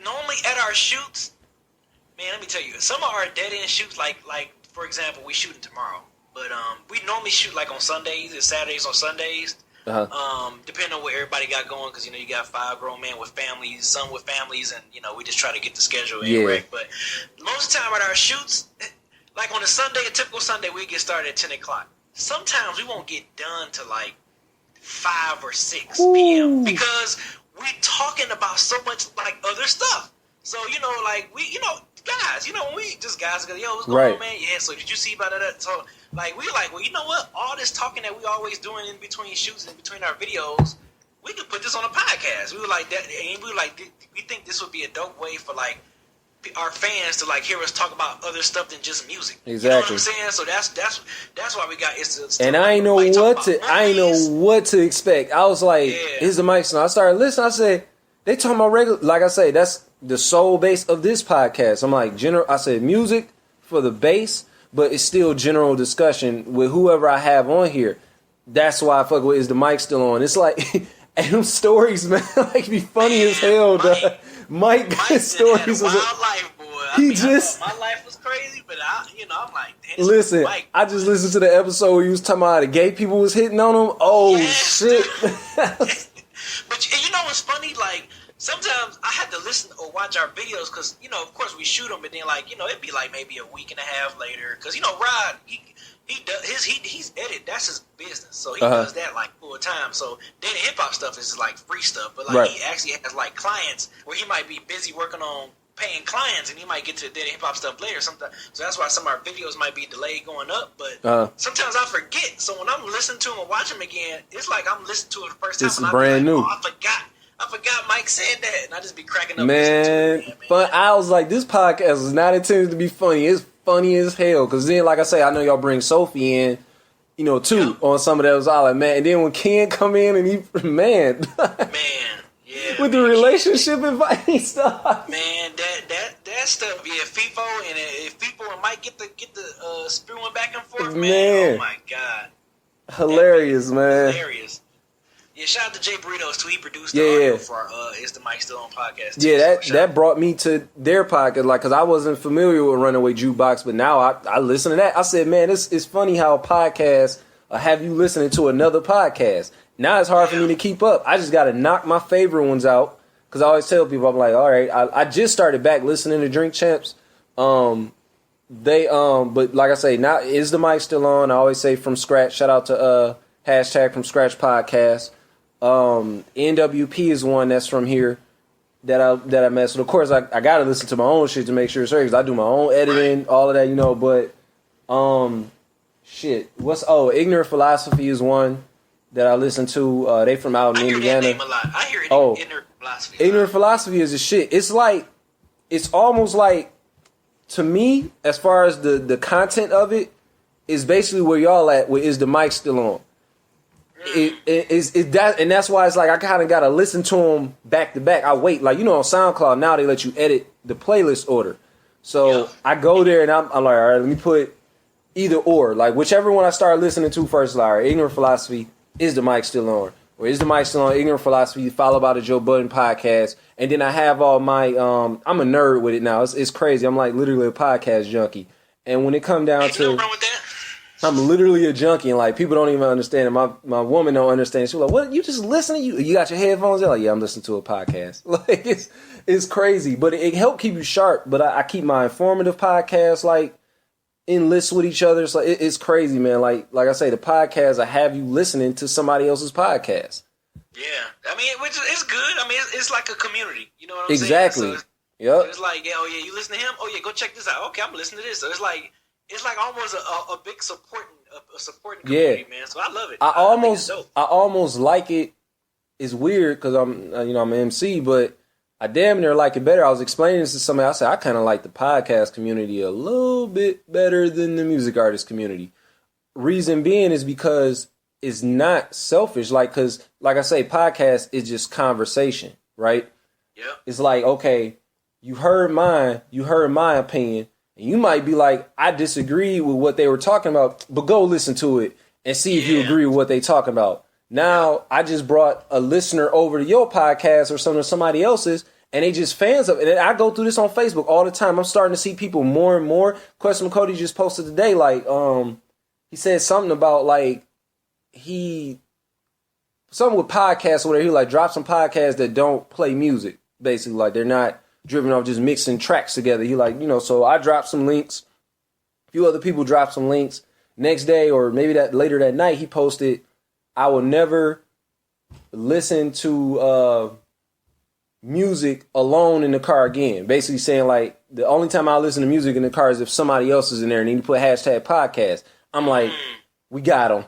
normally at our shoots, man, let me tell you, some of our dead end shoots, like for example, we shooting tomorrow, but we normally shoot like on Sundays and Saturdays or Sundays. Depending on what everybody got going, because you got 5 grown men with families, some with families, and we just try to get the schedule correct. But most of the time at our shoots, like on a Sunday, a typical Sunday, we get started at 10 o'clock. Sometimes we won't get done to like 5 or 6 p.m. because we're talking about so much like other stuff. So like we guys, when we just guys go, yo, what's going on, man? Yeah, so did you see about that? So like we like, well, you know what? All this talking that we always doing in between shoots and between our videos, we could put this on a podcast. We were like that, and we were like, we think this would be a dope way for like our fans to like hear us talk about other stuff than just music. Exactly. You know what I'm saying? So that's why we got and I ain't know what to expect. I was like, here's the mic. So I started listening. I said, they talking about regular. Like I say, that's the sole base of this podcast. I'm like, I said music for the base, but it's still general discussion with whoever I have on here. That's why I fuck with, is the mic still on? It's like, and them stories, man, like be funny as hell, dog. Mike stories was wild life, boy. My life was crazy, but I'm like, damn. Listen, I just listened to the episode where you was talking about how the gay people was hitting on him. Oh shit! But what's funny? Like sometimes I had to listen or watch our videos because of course we shoot them, but then like it'd be like maybe a week and a half later because Rod he's edit, that's his business, so he does that like full time. So then the hip hop stuff is like free stuff, but like he actually has like clients where he might be busy working on paying clients, and he might get to the dead hip hop stuff later. Sometimes, so that's why some of our videos might be delayed going up. But sometimes I forget. So when I'm listening to him and watching him again, it's like I'm listening to it the first time. This is brand new. Oh, I forgot Mike said that, and I just be cracking up. Man, but I was like, this podcast is not intended to be funny. It's funny as hell. Because then, like I say, I know y'all bring Sophie in, too, on some of those. I like, man. And then when Ken come in and he, man. With the relationship advice stuff. Man, that stuff, FIFO and if FIFO and Mike get the spewing back and forth, man. Oh my God. Hilarious, man. Hilarious. Yeah, shout out to Jay Burritos too. He produced the audio for our Is the Mic Still On podcast too. Yeah, that brought me to their podcast, like, because I wasn't familiar with Runaway Jukebox, but now I listen to that. I said, man, it's funny how a podcast have you listening to another podcast. Now it's hard for me to keep up. I just got to knock my favorite ones out, because I always tell people, I'm like, all right, I just started back listening to Drink Champs. But like I say, now Is the Mic Still On? I always say From Scratch. Shout out to hashtag From Scratch podcast. NWP is one that's from here that I mess with. Of course, I gotta listen to my own shit to make sure it's right, because I do my own editing, all of that, But Ignorant Philosophy is one that I listen to. They from out in Indiana. That name a lot. I hear Ignorant Philosophy. Ignorant Philosophy is a shit. It's almost like, to me, as far as the content of it, is basically where y'all at with Is the Mic Still On? And that's why it's like I kind of gotta listen to them back to back. I wait, like on SoundCloud now they let you edit the playlist order, so I go there and I'm like, all right, let me put either or, like whichever one I start listening to first. Like, all right, Ignorant Philosophy, Is the Mic Still On? Or Is the Mic Still On? Ignorant Philosophy, followed by the Joe Budden podcast, and then I have all my I'm a nerd with it now. It's crazy. I'm like literally a podcast junkie, and when it come down to I'm literally a junkie, and like people don't even understand it. My woman don't understand. She's like, "What? You just listening? You got your headphones?" They're like, "Yeah, I'm listening to a podcast." Like it's crazy, but it helped keep you sharp. But I keep my informative podcasts like in lists with each other. So it's crazy, man. Like I say, the podcast I have you listening to somebody else's podcast. Yeah, I mean, which is good. I mean, it's like a community. You know what I'm saying? Exactly. So it's like, yeah, oh yeah, you listen to him. Oh yeah, go check this out. Okay, I'm listening to this. So it's like almost a big supporting a supporting community, man. So I love it. I almost like it. It's weird because I'm an MC, but I damn near like it better. I was explaining this to somebody. I said I kind of like the podcast community a little bit better than the music artist community. Reason being is because it's not selfish. Because like I say, podcast is just conversation, right? Yeah. It's like, okay, you heard my opinion, and you might be like, I disagree with what they were talking about, but go listen to it and see if you agree with what they talking about. Now, I just brought a listener over to your podcast or somebody else's, and they just fans of it. And I go through this on Facebook all the time. I'm starting to see people more and more. Question Cody just posted today, like, he said something about, like, something with podcasts or whatever. He, like, dropped some podcasts that don't play music, basically. Like, they're not driven off just mixing tracks together. He, like, so I dropped some links. A few other people dropped some links. Next day, or maybe later that night, he posted, I will never listen to music alone in the car again. Basically saying, like, the only time I listen to music in the car is if somebody else is in there, and then you put hashtag podcast. I'm like, we got him.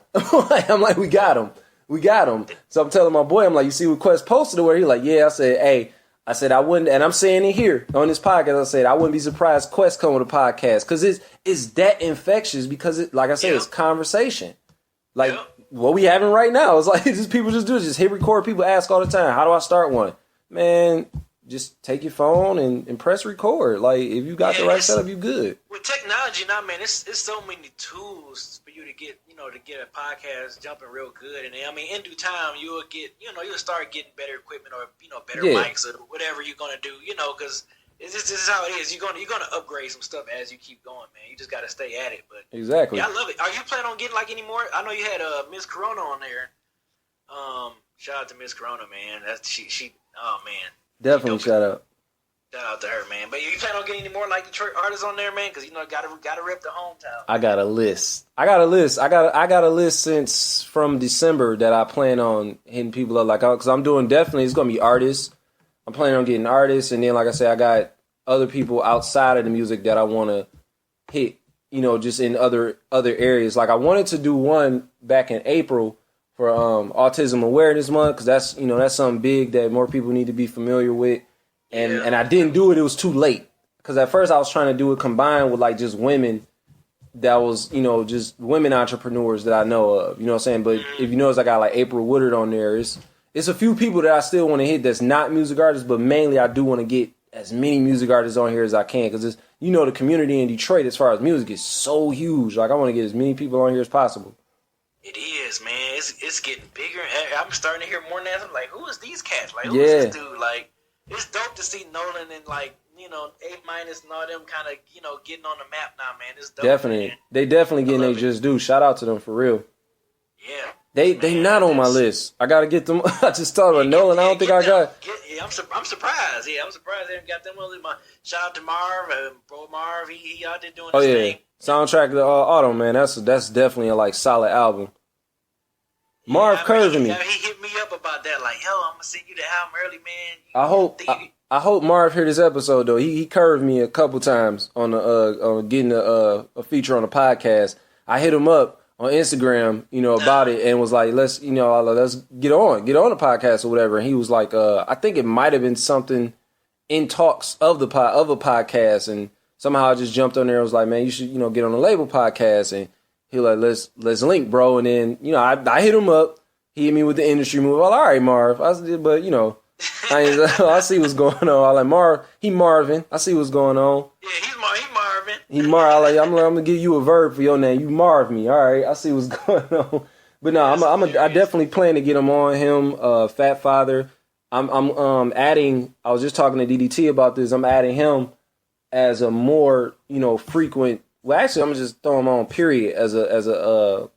I'm like, we got him. We got him. So I'm telling my boy, I'm like, you see what Quest posted where he like, yeah. I said, hey, I wouldn't, and I'm saying it here on this podcast. I said I wouldn't be surprised Quest come with a podcast because it's that infectious because it, like I said, it's conversation. Like what we having right now is like just people just hit record. People ask all the time, how do I start one? Man, just take your phone and press record. Like if you got the right setup, you good. With technology now, man, it's so many tools for you to get a podcast jumping real good. And I mean, in due time, you'll start getting better equipment or better mics or whatever you're gonna do. Because this is how it is. You're gonna upgrade some stuff as you keep going, man. You just gotta stay at it. But exactly, yeah, I love it. Are you planning on getting like any more? I know you had Miss Corona on there. Shout out to Miss Corona, man. That's she. Oh man, definitely shout out. Shout out to her, man. But you plan on getting any more like Detroit artists on there, man? Because gotta rep the hometown. I got a list. I got a list since from December that I plan on hitting people up. Like, because I'm doing definitely. It's gonna be artists. I'm planning on getting artists, and then like I said, I got other people outside of the music that I want to hit. Just in other areas. Like I wanted to do one back in April for Autism Awareness Month because that's something big that more people need to be familiar with. And I didn't do it. It was too late because at first I was trying to do it combined with like just women that was, just women entrepreneurs that I know of, you know what I'm saying? But if you notice, I got like April Woodard on there. It's a few people that I still want to hit that's not music artists, but mainly I do want to get as many music artists on here as I can because the community in Detroit as far as music is so huge. Like I want to get as many people on here as possible. It is, man. It's getting bigger. I'm starting to hear more now. I'm like, who is these cats? Like, who is this dude? Like, it's dope to see Nolan and like, A- and all them kind of, getting on the map now, man. It's dope. Definitely. Man. They definitely getting they just do. Shout out to them for real. Yeah. They not on my list. I got to get them. I just thought about Nolan. I don't think I got. I'm surprised. Yeah, I'm surprised they haven't got them on my. Shout out to Marv, bro Marv. He out there doing his thing. Soundtrack to Autumn, man. That's definitely a like solid album. Marv curving me. He hit me up about that. Like, yo, I'm gonna send you the album early, man. I hope Marv heard this episode though. He curved me a couple times on getting a feature on the podcast. I hit him up on Instagram, about it, and was like, let's get on the podcast or whatever. And he was like, I think it might have been something in talks of a podcast, and somehow I just jumped on there and was like, man, you should, get on the label podcast. And he like, let's link, bro. And then, I hit him up. He hit me with the industry move. Well, all right, Marv. I said, but, I see what's going on. I like Marv. He Marvin. I see what's going on. Yeah, he Marvin. He Marv. I'm gonna give you a verb for your name. You Marv me. All right. I see what's going on. But no, I definitely plan to get him on him. Fat Father. I'm adding. I was just talking to DDT about this. I'm adding him as a more frequent. Well, actually, I'm just throwing him on. Period. As a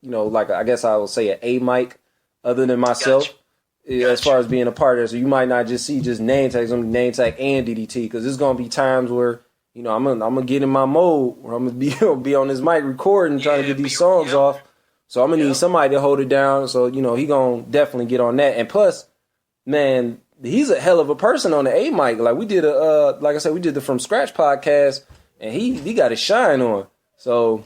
like I guess I would say an A mic, other than myself. Gotcha. As far as being a part of it. So you might not just see just name tags, I'm name tag and DDT, because there's gonna be times where I'm gonna get in my mode where I'm gonna be on this mic recording, trying to get these songs off. So I'm gonna need somebody to hold it down. So he gonna definitely get on that. And plus, man, he's a hell of a person on the A mic. Like we did we did the From Scratch podcast, and he got his shine on. So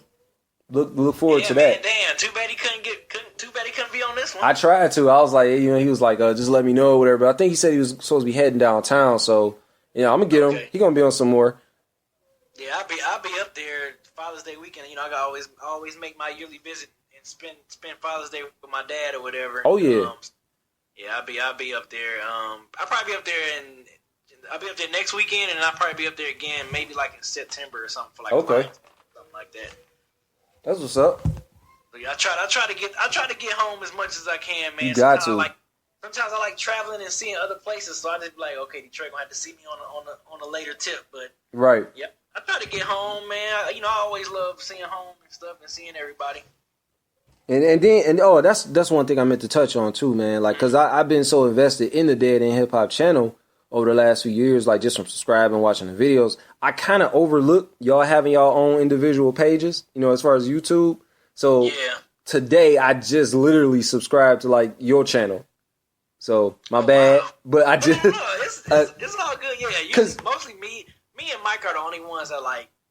look forward to that. Man, damn, too bad he couldn't be on this one. I tried to. I was like, you know, he was like, just let me know or whatever. But I think he said he was supposed to be heading downtown. So, you know, I'm gonna get him. He gonna be on some more. Yeah, I'll be up there Father's Day weekend. You know, I gotta always make my yearly visit and spend Father's Day with my dad or whatever. Oh yeah. Yeah, I'll be up there. I'll probably be up there I'll be up there next weekend, and I'll probably be up there again, maybe like in September or something for like something like that. That's what's up. So yeah, I try to get home as much as I can, man. You got sometimes to. Sometimes I like traveling and seeing other places, so I just be like, okay, Detroit gonna have to see me on a later tip, but right. Yeah, I try to get home, man. I always love seeing home and stuff and seeing everybody. That's one thing I meant to touch on too, man. Like, cause I've been so invested in the Dead End Hip Hop channel over the last few years, like just from subscribing, watching the videos. I kind of overlook y'all having y'all own individual pages, you know, as far as YouTube. So today I just literally subscribed to like your channel. So my bad, wow. But I just it's all good, yeah. Because mostly me and Mike are the only ones that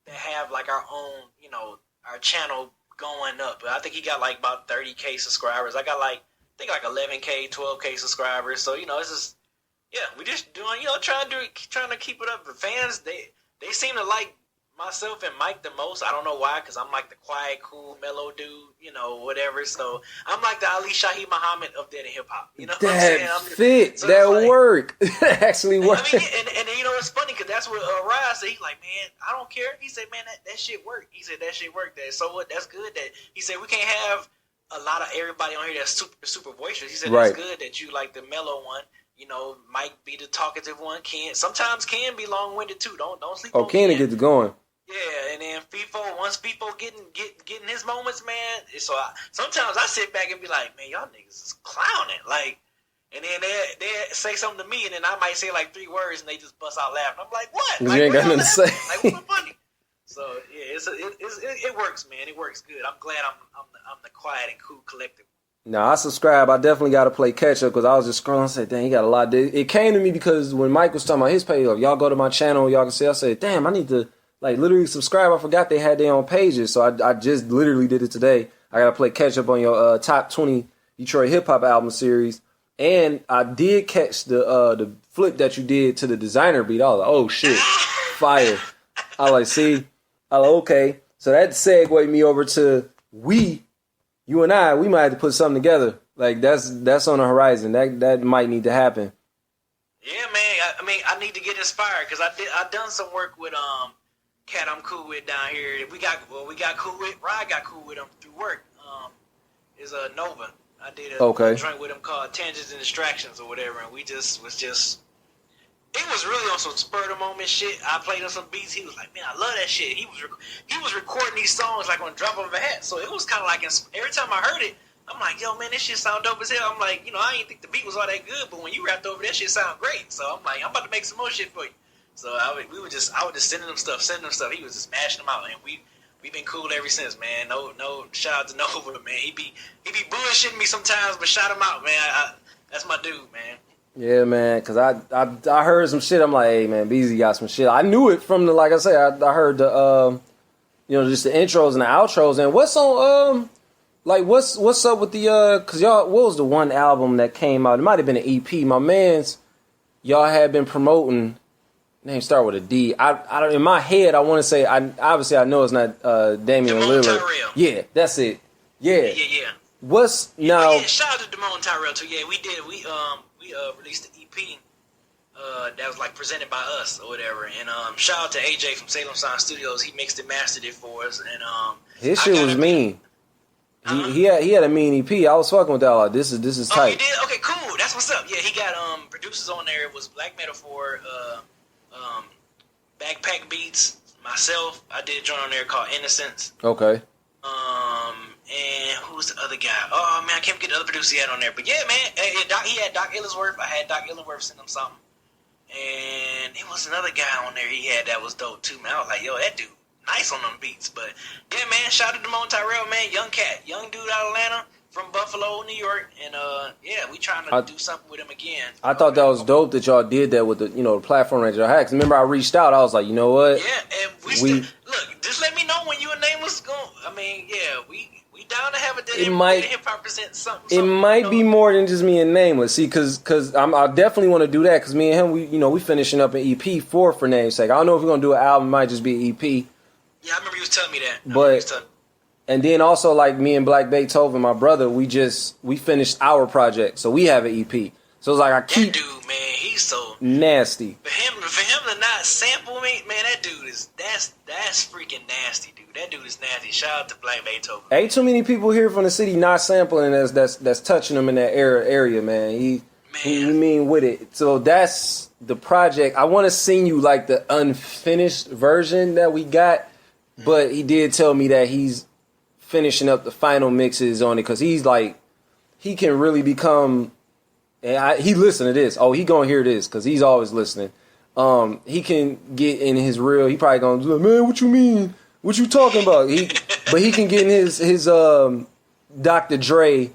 have like our own, you know, our channel going up. But I think he got like about 30K subscribers. I got like 11K, 12K subscribers. So you know, it's just we just doing, you know, trying to keep it up. The fans they seem to like myself and Mike the most. I don't know why, because I'm like the quiet, cool, mellow dude, you know, whatever. So I'm like the Ali Shaheed Muhammad of Dead End Hip Hop. You know what I'm saying? Fit. So that like, work. Actually work. I mean, and you know, it's funny because that's what Ryan said. He's like, man, I don't care. He said, man, that shit worked. He said, that shit worked. So what? That's good. That he said, we can't have a lot of everybody on here that's super boisterous. He said, that's good that you like the mellow one. You know, Mike be the talkative one. Sometimes can be long-winded too. Don't sleep on Ken. Get it going. Yeah, and then once FIFO getting his moments, man. So sometimes I sit back and be like, man, y'all niggas is clowning. Like, and then they say something to me, and then I might say like 3 words, and they just bust out laughing. I'm like, what? Like, you ain't got nothing to say. Like, what's funny? So yeah, it works, man. It works good. I'm glad I'm the quiet and cool collective. No, I subscribe. I definitely got to play catch up because I was just scrolling and said, dang, he got a lot. It came to me because when Mike was talking about his page, y'all go to my channel, y'all can see. I said, damn, I need to like literally subscribe. I forgot they had their own pages, so I just literally did it today. I got to play catch up on your top 20 Detroit hip hop album series, and I did catch the flip that you did to the designer beat. I was like, oh shit, fire! I like see, I like okay. So that segued me over to you and I, we might have to put something together. Like that's on the horizon. That might need to happen. Yeah, man. I mean, I need to get inspired because I done some work with cat I'm cool with down here. We got cool with Rod. Got cool with him through work. Is Nova. I did a joint with him called Tangents and Distractions or whatever, and we just was just. It was really on some spur of the moment shit. I played on some beats. He was like, man, I love that shit. He was recording these songs like on drop of a hat. So it was kind of like every time I heard it, I'm like, yo, man, this shit sound dope as hell. I'm like, you know, I didn't think the beat was all that good, but when you rapped over that shit sound great. So I'm like, I'm about to make some more shit for you. So I would just sending him stuff. He was just smashing them out, and we've been cool ever since, man. No shout out to Nova, man. He be bullshitting me sometimes, but shout him out, man. That's my dude, man. Yeah, man, because I heard some shit. I'm like, hey, man, Beezy got some shit. I knew it from like I said, I heard the, you know, just the intros and the outros. And what's on, like, what's up with the, because y'all, what was the one album that came out? It might have been an EP. My man's, y'all had been promoting, name start with a D. I don't, in my head, I want to say, obviously I know it's not Damian Lillard. Tyrell. Yeah, that's it. Yeah. What's now? Yeah, shout out to Damone Tyrell too. Yeah, we released the EP that was like presented by us or whatever. And shout out to AJ from Salem Sound Studios. He mixed and mastered it for us. And his shit was mean. He had a mean EP. I was fucking with that. Like, this is tight. Oh, you did? Okay, cool. That's what's up. Yeah, he got producers on there. It was Black Metaphor, Backpack Beats, myself. I did a joint on there called Innocence. Okay. And who's the other guy? Oh man, I can't get the other producer he had on there. But yeah, man, he had Doc Illingsworth. I had Doc Illingsworth send him something. And it was another guy on there he had that was dope too, man. I was like, yo, that dude nice on them beats. But yeah, man, shout out to Damone Tyrell, man, young cat, young dude out of Atlanta, from Buffalo, New York, and yeah, we trying to do something with him again. I thought that was dope that y'all did that with the, you know, the platform that y'all had. 'Cause remember I reached out, I was like, you know what? Yeah, and we still, look, just let me know when you and Nameless going. I mean, yeah, we down to have a It might hip hop present something. It might be more than just me and Nameless. See, because I definitely want to do that because me and him, we finishing up an EP for namesake. I don't know if we're gonna do an album. It might just be an EP. Yeah, I remember you was telling me that. But and then also like me and Black Beethoven, my brother, we finished our project, so we have an EP. So it's like I keep that dude, man, he's so nasty. For him to not sample me, man, that dude that's freaking nasty, dude. That dude is nasty. Shout out to Black Beethoven. Ain't too many people here from the city not sampling that's touching them in that area, man. He mean with it. So that's the project. I want to sing you like the unfinished version that we got, but he did tell me that he's finishing up the final mixes on it because he's like he can really become. And he listen to this. Oh, he gonna hear this because he's always listening. He can get in his real. He probably gonna be like, man, what you mean? What you talking about? But he can get in his Dr. Dre,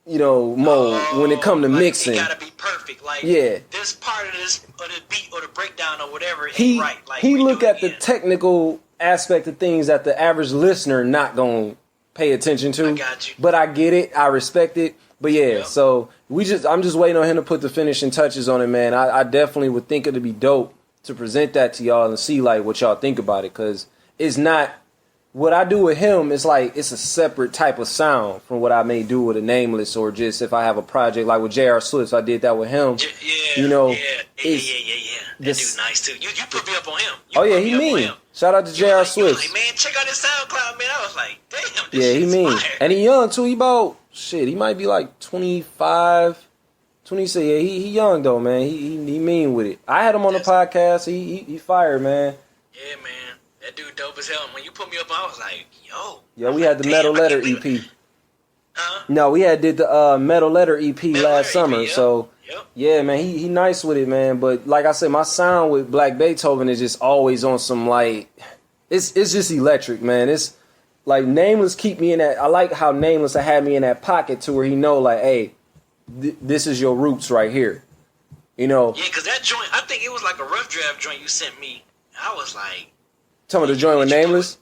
mode when it come to mixing. It gotta be perfect. Like this part of this or the beat or the breakdown or whatever ain't right. Like he look at the technical aspect of things that the average listener not gonna pay attention to. I got you. But I get it. I respect it. But yeah, so I'm just waiting on him to put the finishing touches on it, man. I definitely would think it'd be dope to present that to y'all and see like what y'all think about it, because it's not what I do with him. It's like it's a separate type of sound from what I may do with a Nameless, or just if I have a project like with J.R. Swift, I did that with him. Yeah. That dude nice too. You put me up on him. He mean. Shout out to J.R. Swift. Like, man, check out his SoundCloud, man. I was like, damn. This he mean, fire. And he young too. He about he might be like 25, 26. Yeah, he young though, man. He mean with it. I had him on the podcast. He fired, man. Yeah, man. That dude dope as hell. When you put me up, I was like, yo. Yeah, we had the Metal Letter EP. Huh? No, we did the Metal Letter EP last summer. So yeah, man, he nice with it, man. But like I said, my sound with Black Beethoven is just always on some like it's just electric, man. It's like Nameless keep me in that. I like how Nameless had me in that pocket to where he know like, hey, this is your roots right here. Yeah, because that joint, I think it was like a rough draft joint you sent me. I was like, talking about the joint with Nameless.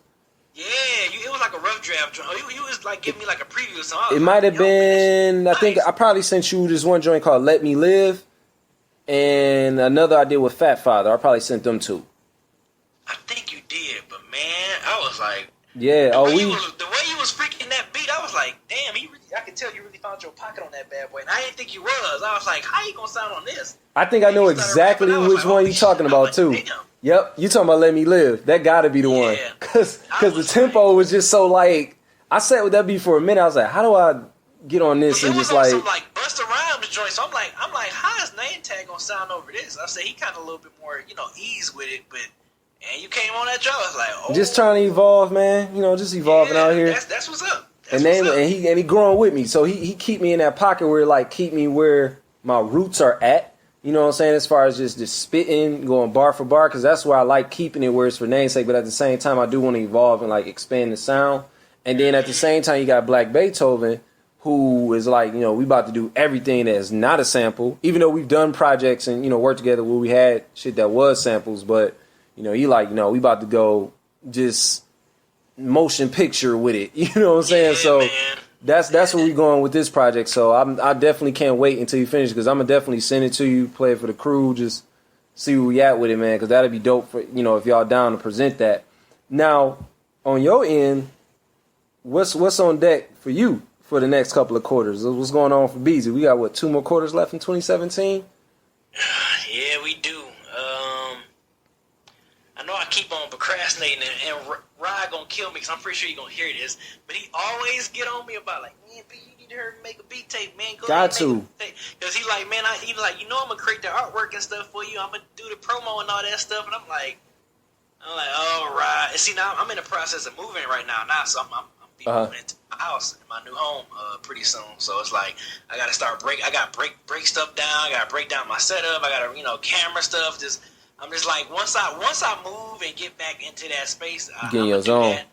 Yeah, it was like a rough draft joint. You was like giving me like a preview. So it might have been. Man, I think I probably sent you this one joint called "Let Me Live," and another I did with Fat Father. I probably sent them two. I think you did, but man, I was like, yeah. The way you was freaking that beat, I was like, damn, I could tell you really found your pocket on that bad boy, and I didn't think you was. I was like, how you gonna sound on this? I think I know exactly which one you talking about too. Damn. Yep, you talking about "Let Me Live"? That gotta be the one, cause the tempo was just so like. I sat with that beat for a minute. I was like, how do I get on this and just like some like bust around the joint? So I'm like, how is Name Tag gonna sound over this? I said he kind of a little bit more, ease with it, but. And you came on that job, I was like, oh. Just trying to evolve, man. Just evolving out here. That's what's up. And he growing with me. So he keep me in that pocket where like keep me where my roots are at. You know what I'm saying? As far as just spitting, going bar for bar, because that's where I like keeping it where it's for namesake. But at the same time, I do want to evolve and like expand the sound. And then at the same time, you got Black Beethoven, who is like, we about to do everything that's not a sample. Even though we've done projects and, worked together where we had shit that was samples, but he like, we about to go just motion picture with it. You know what I'm saying? So man. that's where we going with this project. So I definitely can't wait until you finish, because I'm gonna definitely send it to you, play it for the crew, just see where we at with it, man. Because that'd be dope for if y'all down to present that. Now on your end, what's on deck for you for the next couple of quarters? What's going on for Beezy? We got 2 more quarters left in 2017. Yeah, we do. I know I keep on procrastinating, and Rod gonna kill me because I'm pretty sure he gonna hear this. But he always get on me about like, man, B, you need to hurry make a beat tape, man. Got to. Because he's like, man, I'm gonna create the artwork and stuff for you. I'm gonna do the promo and all that stuff. And I'm like, all right. And see, now I'm in the process of moving right now. So I'm moving into my house, in my new home, pretty soon. So it's like I gotta start break stuff down. I gotta break down my setup. I gotta camera stuff. I'm just like once I move and get back into that space, I'm gonna do that.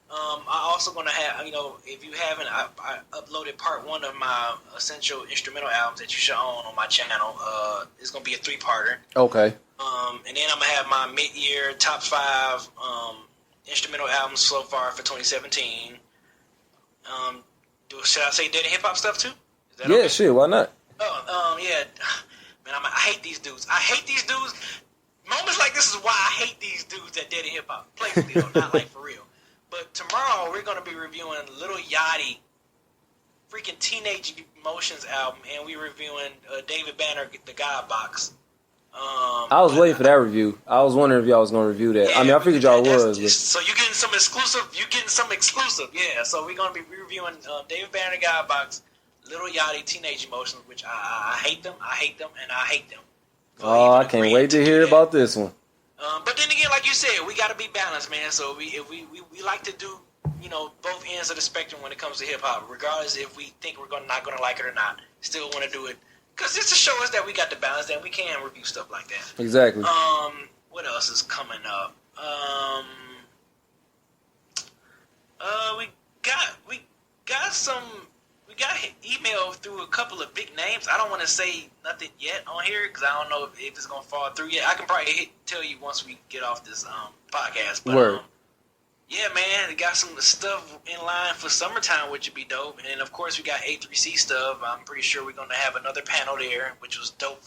I also gonna have if you haven't, I uploaded part 1 of my essential instrumental albums that you should own on my channel. It's gonna be a 3-parter. Okay. And then I'm gonna have my mid-year top 5 instrumental albums so far for 2017. Should I say Dead and Hip Hop stuff too? Is that okay? Shit, why not? Yeah. Man, I hate these dudes. I hate these dudes. Moments like this is why I hate these dudes at Dead and Hip Hop. Playfully though, not like for real. But tomorrow we're gonna be reviewing Lil Yachty, freaking Teenage Emotions album, and we're reviewing David Banner, The God Box. I was waiting for that review. I was wondering if y'all was gonna review that. Yeah, I mean, I figured y'all was. So you're getting some exclusive. Yeah. So we're gonna be reviewing David Banner, God Box, Lil Yachty, Teenage Emotions, which I hate them, and I hate them. Oh, I can't wait to hear about this one. But then again, like you said, we got to be balanced, man. So we like to do, both ends of the spectrum when it comes to hip hop, regardless if we think we're not gonna like it or not. Still want to do it because it's to show us that we got the balance, that we can review stuff like that. Exactly. What else is coming up? We got email through a couple of big names. I don't want to say nothing yet on here because I don't know if it's gonna fall through yet. I can probably tell you once we get off this podcast. But, Word. Yeah, man, we got some stuff in line for summertime, which would be dope. And of course, we got A3C stuff. I'm pretty sure we're gonna have another panel there, which was dope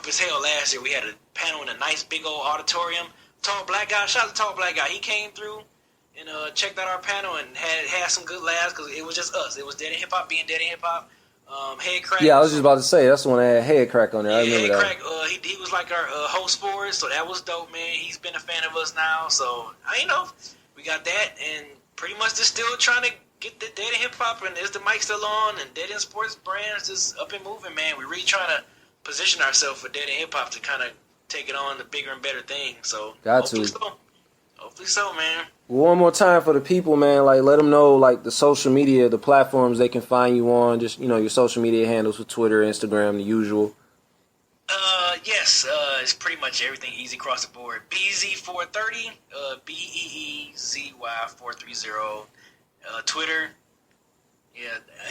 as hell. Last year we had a panel in a nice big old auditorium. Tall black guy, shout out to Tall Black Guy. He came through and checked out our panel and had some good laughs because it was just us. It was Dead and Hip Hop being Dead and Hip Hop. Head Crack. Yeah, I was just about to say that's the one that had Head Crack on there. I remember Head that. Crack. He was like our host for it, so that was dope, man. He's been a fan of us now, so we got that, and pretty much just still trying to get the Dead and Hip Hop, and is the mic still on? And Dead and Sports brands just up and moving, man. We're really trying to position ourselves for Dead and Hip Hop to kind of take it on to bigger and better things. So hopefully so, man. One more time for the people, man. Like, let them know, like, the social media, the platforms they can find you on. Just, your social media handles with Twitter, Instagram, the usual. Yes, it's pretty much everything easy across the board. Beezy 430, BEEZY 430. Twitter,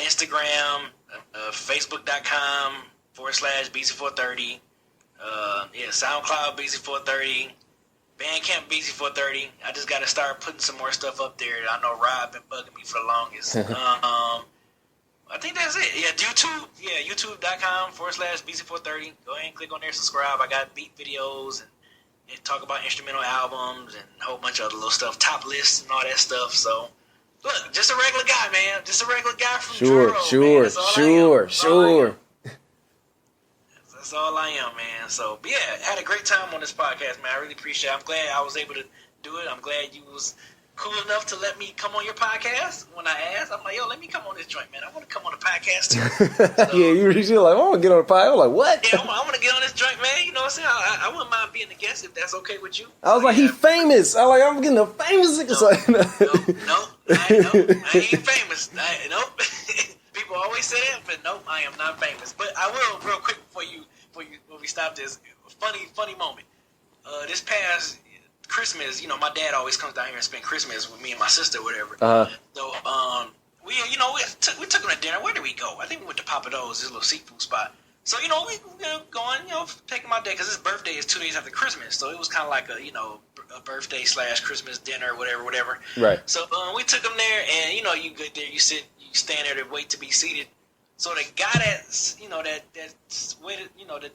Instagram, Facebook.com/Beezy 430. SoundCloud Beezy 430. Bandcamp Beezy 430. I just got to start putting some more stuff up there. I know Rob been bugging me for the longest. I think that's it. Yeah, YouTube. Yeah, YouTube.com/Beezy 430. Go ahead and click on there, subscribe. I got beat videos and talk about instrumental albums and a whole bunch of other little stuff, top lists and all that stuff. So, look, just a regular guy, man. Just a regular guy from Truro, man. Sure. That's all I am, man. So, but yeah, had a great time on this podcast, man. I really appreciate it. I'm glad I was able to do it. I'm glad you was cool enough to let me come on your podcast. When I asked, I'm like, yo, let me come on this joint, man. I want to come on the podcast too. So, yeah, you're like, I want to get on the podcast. I'm like, what? Yeah, I want to get on this joint, man. You know what I'm saying? I wouldn't mind being the guest if that's okay with you. I was like, he famous. I'm getting a famous. No, I ain't famous. Nope. People always say that, but nope, I am not famous. But I will, real quick before we stop this, funny moment. This past Christmas, my dad always comes down here and spend Christmas with me and my sister, or whatever. So, we took him to dinner. Where did we go? I think we went to Papa Do's, this little seafood spot. So, we going, taking my dad, because his birthday is 2 days after Christmas. So it was kind of like a birthday / Christmas dinner, whatever. Right. So we took him there, and you get there, you stand there to wait to be seated. So the guy that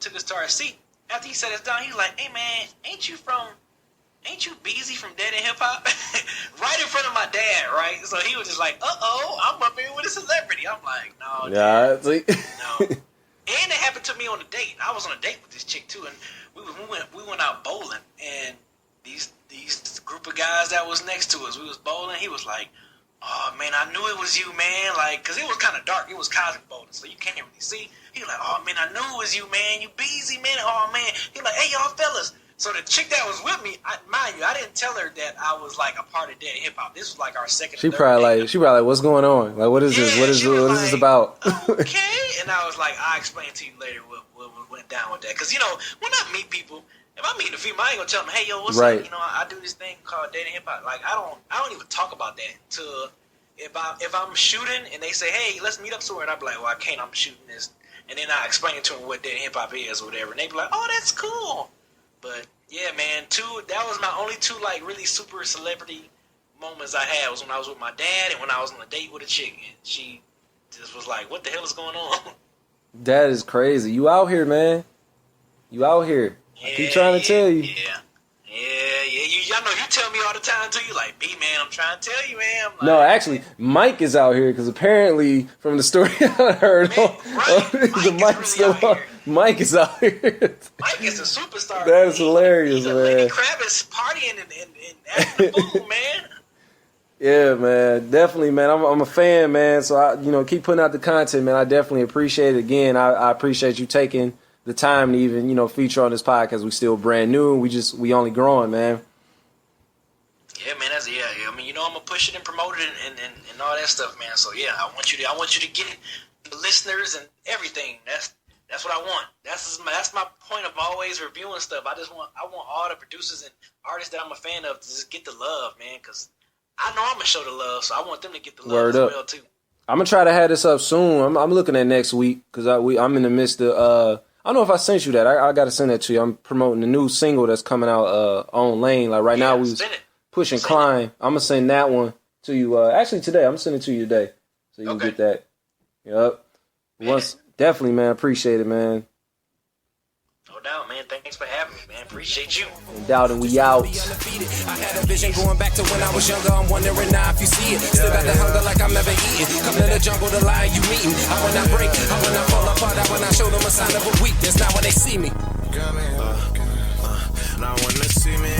took us to our seat, after he set us down, he's like, "Hey man, ain't you Beezy from Dead and Hip Hop?" Right in front of my dad, right? So he was just like, I'm up here with a celebrity. I'm like, no, Dad, no. And it happened to me on a date. I was on a date with this chick too, and we went out bowling, and these group of guys that was next to us, we was bowling. He was like, "Oh man, I knew it was you, man." Like, cause it was kind of dark. It was cosmic bowling, so you can't really see. He was like, "Oh man, I knew it was you, man. You Beezy, man. Oh man." He was like, "Hey y'all fellas." So the chick that was with me, mind you, I didn't tell her that I was like a part of Dead Hip Hop. This was like our second. She probably like, what's going on? Like, what is this? What is this about? Okay, and I was like, I'll explain to you later what went down with that. Because when I meet people, if I meet a female, I ain't gonna tell them, "Hey yo, what's up?" I do this thing called Dead and Hip Hop. Like, I don't even talk about that until if I'm shooting and they say, "Hey, let's meet up somewhere," and I be like, "Well, I can't. I'm shooting this," and then I explain to them what Dead and Hip Hop is or whatever, and they be like, "Oh, that's cool." But yeah, man, that was my only two like really super celebrity moments I had was when I was with my dad and when I was on a date with a chick, and she just was like, "What the hell is going on?" That is crazy. You out here, man. You out here. Yeah, I keep trying to tell you. Yeah. Y'all know you tell me all the time too. You like, B man, I'm trying to tell you, man. Like, No, actually, Mike is out here because apparently, from the story I heard, man, right. Mike is out here. Mike is a superstar. That is hilarious, man. Lenny Kravitz partying and acting a fool, man. Yeah, man, definitely, man. I'm a fan, man. So I, keep putting out the content, man. I definitely appreciate it. Again, I appreciate you taking the time to even, feature on this podcast. We still brand new. We only growing, man. Yeah, man. I mean, I'm gonna push it and promote it and all that stuff, man. So yeah, I want you to get the listeners and everything. That's what I want. That's my point of always reviewing stuff. I want all the producers and artists that I'm a fan of to just get the love, man. Because I know I'm gonna show the love, so I want them to get the love as well too. I'm gonna try to have this up soon. I'm looking at next week because I'm in the midst of. I don't know if I sent you that. I got to send that to you. I'm promoting the new single that's coming out on Lane. Like right now, we was pushing Climb. I'm gonna send that one to you. Actually, today I'm sending it to you today, so you can get that. Yep. Definitely, man. Appreciate it, man. No doubt, man. Thanks for having me, man. Appreciate you. No doubt, and we out. I had a vision going back to when I was younger. I'm wondering now if you see it. Still got the hunger like I'm never eating. Come to the jungle, the lion you meeting. I when I break, I when I fall apart. I when I show them a sign of a weakness. Now when they see me. Now when they see me,